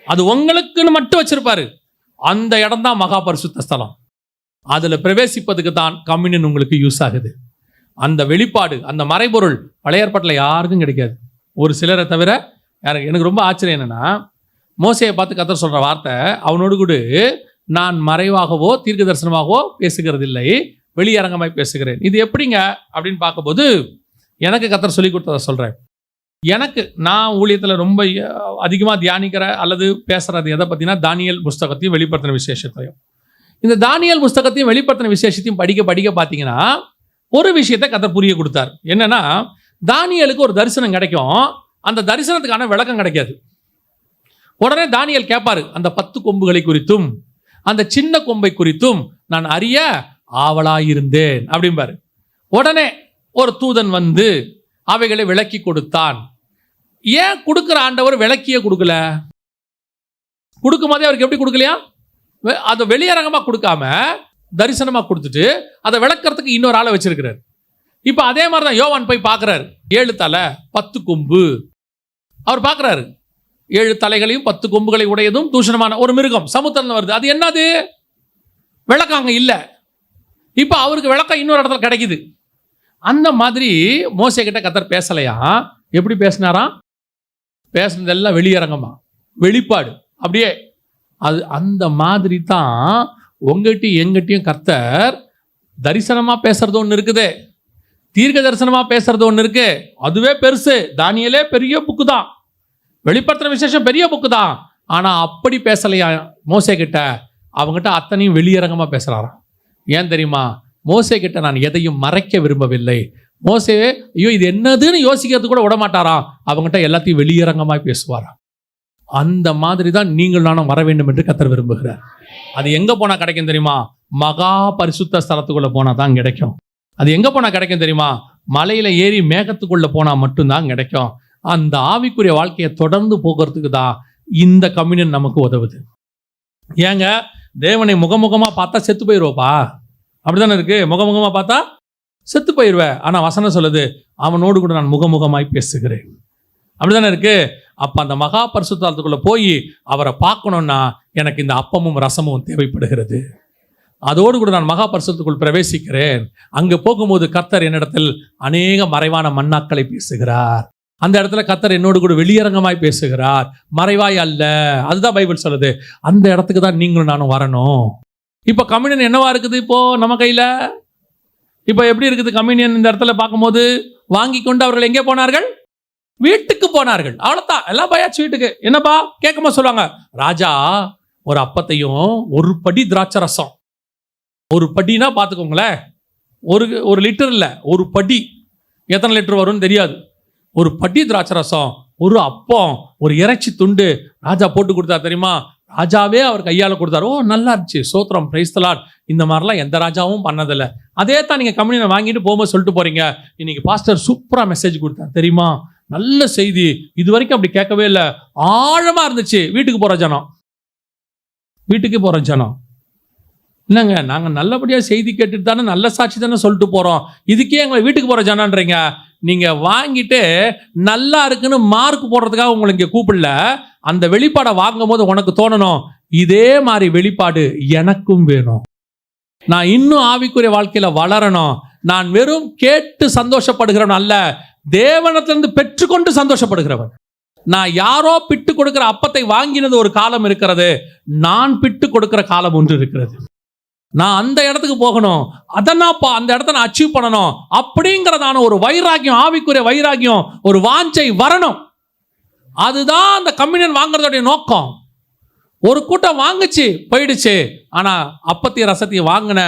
அது உங்களுக்குன்னு மட்டும் வச்சிருப்பாரு. அந்த இடம் தான் மகா பரிசுத்த ஸ்தலம். அதுல பிரவேசிப்பதுக்கு தான் கம்யூனியன் உங்களுக்கு யூஸ் ஆகுது. அந்த வெளிப்பாடு, அந்த மறைபொருள் பழைய ஏற்பாட்டில் யாருக்கும் கிடைக்காது, ஒரு சிலரை தவிர. எனக்கு ரொம்ப ஆச்சரியம் என்னன்னா, மோசையை பார்த்து கர்த்தர் சொல்ற வார்த்தை, அவனோடு கூட நான் மறைவாகவோ தீர்க்க தரிசனமாகவோ பேசுகிறது இல்லை, வெளியரங்கமாய் பேசுகிறேன். இது எப்படிங்க அப்படின்னு பார்க்கும்போது, எனக்கு கர்த்தர் சொல்லி கொடுத்ததை சொல்றேன். எனக்கு நான் ஊழியத்தில் ரொம்ப அதிகமாக தியானிக்கிற அல்லது பேசுறது எதை பற்றினா, தானியேல் புஸ்தகத்தையும் வெளிப்படுத்தின விசேஷத்தையும். இந்த தானியேல் புஸ்தகத்தையும் வெளிப்படுத்தின விசேஷத்தையும் படிக்க படிக்க பார்த்தீங்கன்னா ஒரு விஷயத்தை கர்த்தர் புரிய கொடுத்தார். என்னன்னா, தானியேலுக்கு ஒரு தரிசனம் கிடைக்கும், அந்த தரிசனத்துக்கான விளக்கம் கிடைக்காது. உடனே தானியேல் கேட்பாரு, அந்த 10 கொம்புகளை குறித்தும் அந்த சின்ன கொம்பை குறித்தும் நான் அறிய ஆவலாயிருந்தேன் அப்படிம்பாரு. உடனே ஒரு தூதன் வந்து அவைகளை விளக்கி கொடுத்தான். ஏன் கொடுக்கிற ஆண்டவர் விளக்கியே கொடுக்கல? கொடுக்கும் போதே அவருக்கு எப்படி கொடுக்கலையா? அதை வெளியரங்கமா கொடுக்காம தரிசனமா கொடுத்துட்டு அதை விளக்கறதுக்கு இன்னொரு ஆளை வச்சிருக்கிறார். இப்ப அதே மாதிரிதான் யோவான் போய் பார்க்கிறாரு. 7 தலை 10 கொம்பு அவர் பார்க்கிறாரு. 7 தலைகளையும் 10 கொம்புகளை உடையதும் தூஷணமான ஒரு மிருகம் சமுத்திரத்துல வருது. அது என்னது? விளக்கம் அங்க இல்ல. இப்ப அவருக்கு விளக்கம் இன்னொரு இடத்துல கிடைக்குது. அந்த மாதிரி மோசே கிட்ட கர்த்தர் பேசலையா? எப்படி பேசினாராம்? பேசுனதெல்லாம் வெளியரங்கமா, வெளிப்பாடு அப்படியே. அது அந்த மாதிரி தான் உங்ககிட்டயும் எங்கிட்டையும் கர்த்தர் தரிசனமா பேசுறது ஒன்று இருக்குது, தீர்க்க தரிசனமா பேசுறது ஒன்று இருக்கு. அதுவே பெருசு. தானியேலே பெரிய புக்கு தான், வெளிப்படுத்துற விசேஷம் பெரிய புக்கு தான். ஆனா அப்படி பேசலையா மோசே கிட்ட? அவங்ககிட்ட அத்தனையும் வெளியரங்கமா பேசுறாராம். ஏன் தெரியுமா? மோசே கிட்ட நான் எதையும் மறைக்க விரும்பவில்லை. மோசே ஐயோ இது என்னதுன்னு யோசிக்கிறது கூட விட மாட்டாராம். அவங்ககிட்ட எல்லாத்தையும் வெளியரங்கமாய் பேசுவாராம். அந்த மாதிரி தான் நீங்கள் நானும் வர வேண்டும் என்று கர்த்தர் விரும்புகிறார். அது எங்க போனா கிடைக்கும் தெரியுமா? மகா பரிசுத்த ஸ்தலத்துக்குள்ள போனா தான் கிடைக்கும். அது எங்க போனா கிடைக்கும் தெரியுமா? மலையில ஏறி மேகத்துக்குள்ள போனா மட்டும்தான் கிடைக்கும். அந்த ஆவிக்குரிய வாழ்க்கையை தொடர்ந்து போகிறதுக்கு தான் இந்த கம்யூனியன் நமக்கு உதவுது. ஏங்க, தேவனை முகமுகமா பார்த்தா செத்து போயிடுவோப்பா, அப்படித்தானே இருக்கு. முகமுகமா பார்த்தா செத்து போயிடுவேன். ஆனா வசனம் சொல்லுது, அவனோடு கூட நான் முகமுகமாய் பேசுகிறேன், அப்படித்தானே இருக்கு. அப்ப அந்த மகா பரிசுத்தலத்துக்குள்ள போய் அவரை பார்க்கணும்னா எனக்கு இந்த அப்பமும் ரசமும் தேவைப்படுகிறது. அதோடு கூட நான் மகா பரிசுத்தத்துக்குள் பிரவேசிக்கிறேன். அங்க போகும்போது கர்த்தர் என்னிடத்தில் அநேக மறைவான மன்னாக்களை பேசுகிறார். அந்த இடத்துல கர்த்தர் என்னோடு கூட வெளியரங்கமாய் பேசுகிறார், மறைவாய் அல்ல. அதுதான் பைபிள் சொல்லுது. அந்த இடத்துக்கு தான் நீங்களும் நானும் வரணும். இப்போ கம்யூனியன் என்னவா இருக்குது? இப்போ நம்ம கையில இப்போ எப்படி இருக்குது கம்யூனியன்? இந்த இடத்துல பார்க்கும்போது வாங்கி கொண்டு அவர்கள் எங்கே போனார்கள்? வீட்டுக்கு போனார்கள். அவ்வளோதான், எல்லாம் பயாச்சு வீட்டுக்கு. என்னப்பா கேட்குமா சொல்லுவாங்க, ராஜா ஒரு அப்பத்தையும் ஒரு படி திராட்சை ரசம். ஒரு படினா பார்த்துக்கோங்களேன், ஒரு லிட்டர் இல்லை, ஒரு படி. எத்தனை லிட்டர் வரும்னு தெரியாது. ஒரு படி திராட்சை ரசம், ஒரு அப்பம், ஒரு இறைச்சி துண்டு ராஜா போட்டு கொடுத்தா தெரியுமா? ராஜாவே அவர் கையால் கொடுத்தாரு. ஓ நல்லா இருந்துச்சு, சோத்திரம், பிரைஸ் தி லார்ட். இந்த மாதிரிலாம் எந்த ராஜாவும் பண்ணதில்லை. அதே தான் நீங்கள் கம்யூனியனை வாங்கிட்டு போகும்போது சொல்லிட்டு போறீங்க, இன்னைக்கு பாஸ்டர் சூப்பராக மெசேஜ் கொடுத்தார் தெரியுமா, நல்ல செய்தி, இது வரைக்கும் அப்படி கேட்கவே இல்லை, ஆழமா இருந்துச்சு. வீட்டுக்கு போற ஜனம், வீட்டுக்கு போற ஜனம் இல்லைங்க, நாங்க நல்லபடியா செய்தி கேட்டுட்டு தானே, நல்ல சாட்சி தானே சொல்லிட்டு போறோம், இதுக்கே எங்களை வீட்டுக்கு போற ஜனன்றீங்க. நீங்க வாங்கிட்டு நல்லா இருக்குன்னு மார்க் போடுறதுக்காக உங்களை இங்க கூப்பிடல. அந்த வெளிப்பாடை வாங்கும் போது உனக்கு தோணணும், இதே மாதிரி வெளிப்பாடு எனக்கும் வேணும், நான் இன்னும் ஆவிக்குரிய வாழ்க்கையில வளரணும். நான் வெறும் கேட்டு சந்தோஷப்படுகிறவன் அல்ல, தேவனத்திலிருந்து பெற்றுக்கொண்டு சந்தோஷப்படுகிறவன். நான் யாரோ பிட்டு கொடுக்கிற அப்பத்தை வாங்கினது ஒரு காலம் இருக்கிறது, நான் பிட்டு கொடுக்கிற காலம் ஒன்று இருக்கிறது. நான் அந்த இடத்துக்கு போகணும், அதை நான் அந்த இடத்த நான் அச்சீவ் பண்ணணும் அப்படிங்கிறதான ஒரு வைராக்கியம், ஆவிக்குரிய வைராக்கியம், ஒரு வாஞ்சை வரணும். அதுதான் அந்த கம்யூனியன் வாங்குறதுடைய நோக்கம். ஒரு கூட்டம் வாங்குச்சு போயிடுச்சு, ஆனா அப்பத்தையும் ரசத்தையும் வாங்கின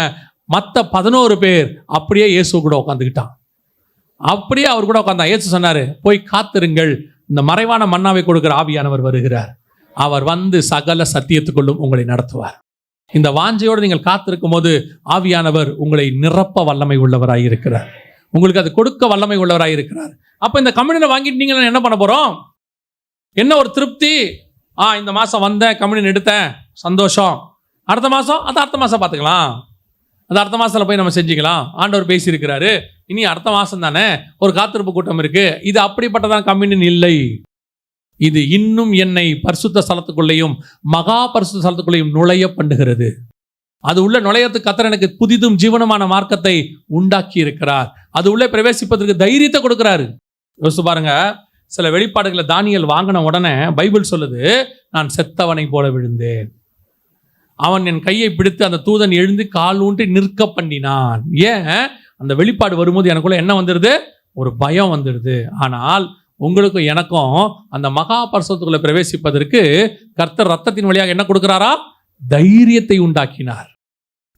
மற்ற 11 பேர் அப்படியே இயேசு கூட உட்காந்துக்கிட்டான். அப்படியே அவர் கூட உட்கார்ந்தா. இயேசு சொன்னாரு, போய் காத்திருங்கள், இந்த மறைவான மன்னாவை கொடுக்கிற ஆவியானவர் வருகிறார், அவர் வந்து சகல சத்தியத்துக்குள்ளும் உங்களை நடத்துவார். இந்த வாஞ்சையோடு நீங்கள் காத்திருக்கும் போது ஆவியானவர் உங்களை நிரப்ப வல்லமை உள்ளவராய் இருக்கிறார், உங்களுக்கு அது கொடுக்க வல்லமை உள்ளவராய் இருக்கிறார். அப்ப இந்த கம்யூனியனை வாங்கிட்டு நீங்க என்ன பண்ண போறோம்? என்ன ஒரு திருப்தி, இந்த மாசம் வந்தேன், கம்யூனியன் எடுத்தேன், சந்தோஷம். அடுத்த மாசம் அது அடுத்த மாசம் பார்த்துக்கலாம், அது அடுத்த மாசத்துல போய் நம்ம செஞ்சுக்கலாம். ஆண்டவர் பேசியிருக்கிறாரு, இனி அடுத்த மாசம் தானே, ஒரு காத்திருப்பு கூட்டம் இருக்கு. இது அப்படிப்பட்டதான் கம்யூனியன் இல்லை. இது இன்னும் என்னை பரிசுத்த ஸ்தலத்துக்குள்ளேயும் மகா பரிசுத்த ஸ்தலத்துக்குள்ளேயும் நுழைய பண்ணுகிறது. அது உள்ள நுழையத்துக்கு கர்த்தர் எனக்கு புதிதும் ஜீவனமான மார்க்கத்தை உண்டாக்கி இருக்கிறார். அது உள்ளே பிரவேசிப்பதற்கு தைரியத்தை கொடுக்கிறாரு. யோசிச்சு பாருங்க, சில வெளிப்பாடுகளை தானியேல் வாங்கின உடனே பைபிள் சொல்லுது, நான் செத்தவனை போல விழுந்தேன், அவன் என் கையை பிடித்து அந்த தூதன் எழுந்து கால் ஊன்றி நிற்க பண்ணினான். ஏன்? அந்த வெளிப்பாடு வரும்போது எனக்குள்ள என்ன வந்துடுது? ஒரு பயம் வந்துடுது. ஆனால் உங்களுக்கும் எனக்கும் அந்த மகா பரிசுத்தத்துக்குள்ள பிரவேசிப்பதற்கு கர்த்தர் ரத்தத்தின் வழியாக என்ன கொடுக்கிறாரா? தைரியத்தை உண்டாக்கினார்.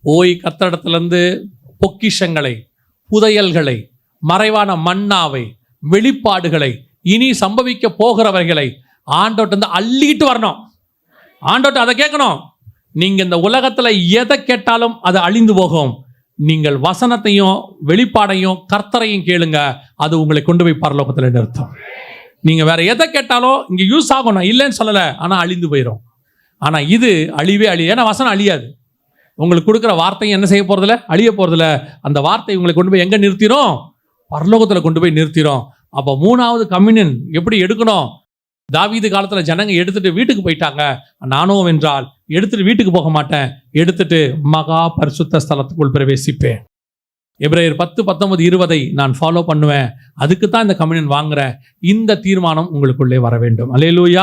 போய் கர்த்தரிடத்திலிருந்து பொக்கிஷங்களை, புதையல்களை, மறைவான மன்னாவை, வெளிப்பாடுகளை, இனி சம்பவிக்க போகிறவர்களை ஆண்டோட்டு வந்து அள்ளிட்டு வரணும். ஆண்டோட்டு அதை கேட்கணும், நீங்க இந்த உலகத்துல எதை கேட்டாலும் அது அழிந்து போகும். நீங்கள் வசனத்தையும் வெளிப்பாடையும் கர்த்தரையும் கேளுங்க, அது உங்களை கொண்டு போய் பரலோகத்துல நிறுத்தும். நீங்க வேற எதை கேட்டாலும் இங்க யூஸ் ஆகும், நான் இல்லைன்னு சொல்லல, ஆனா அழிந்து போயிடும். ஆனா இது அழிவே அழிய, ஏன்னா வசனம் அழியாது. உங்களுக்கு கொடுக்குற வார்த்தையும் என்ன செய்ய போறதில்ல, அழிய போறதில்ல. அந்த வார்த்தை உங்களை கொண்டு போய் எங்க நிறுத்திடும், பரலோகத்துல கொண்டு போய் நிறுத்திடும். அப்ப மூணாவது கம்யூனியன் எப்படி எடுக்கணும்? தாவீது காலத்துல ஜனங்க எடுத்துட்டு வீட்டுக்கு போயிட்டாங்க. நானும் என்றால் எடுத்துட்டு வீட்டுக்கு போக மாட்டேன், எடுத்துட்டு மகா பரிசுத்த ஸ்தலத்துக்குள் பிரவேசிப்பேன். எபிரேயர் 10:19-20 நான் ஃபாலோ பண்ணுவேன். அதுக்கு தான் இந்த கம்யூனியன் வாங்குறேன். இந்த தீர்மானம் உங்களுக்குள்ளே வர வேண்டும். அல்லேலூயா.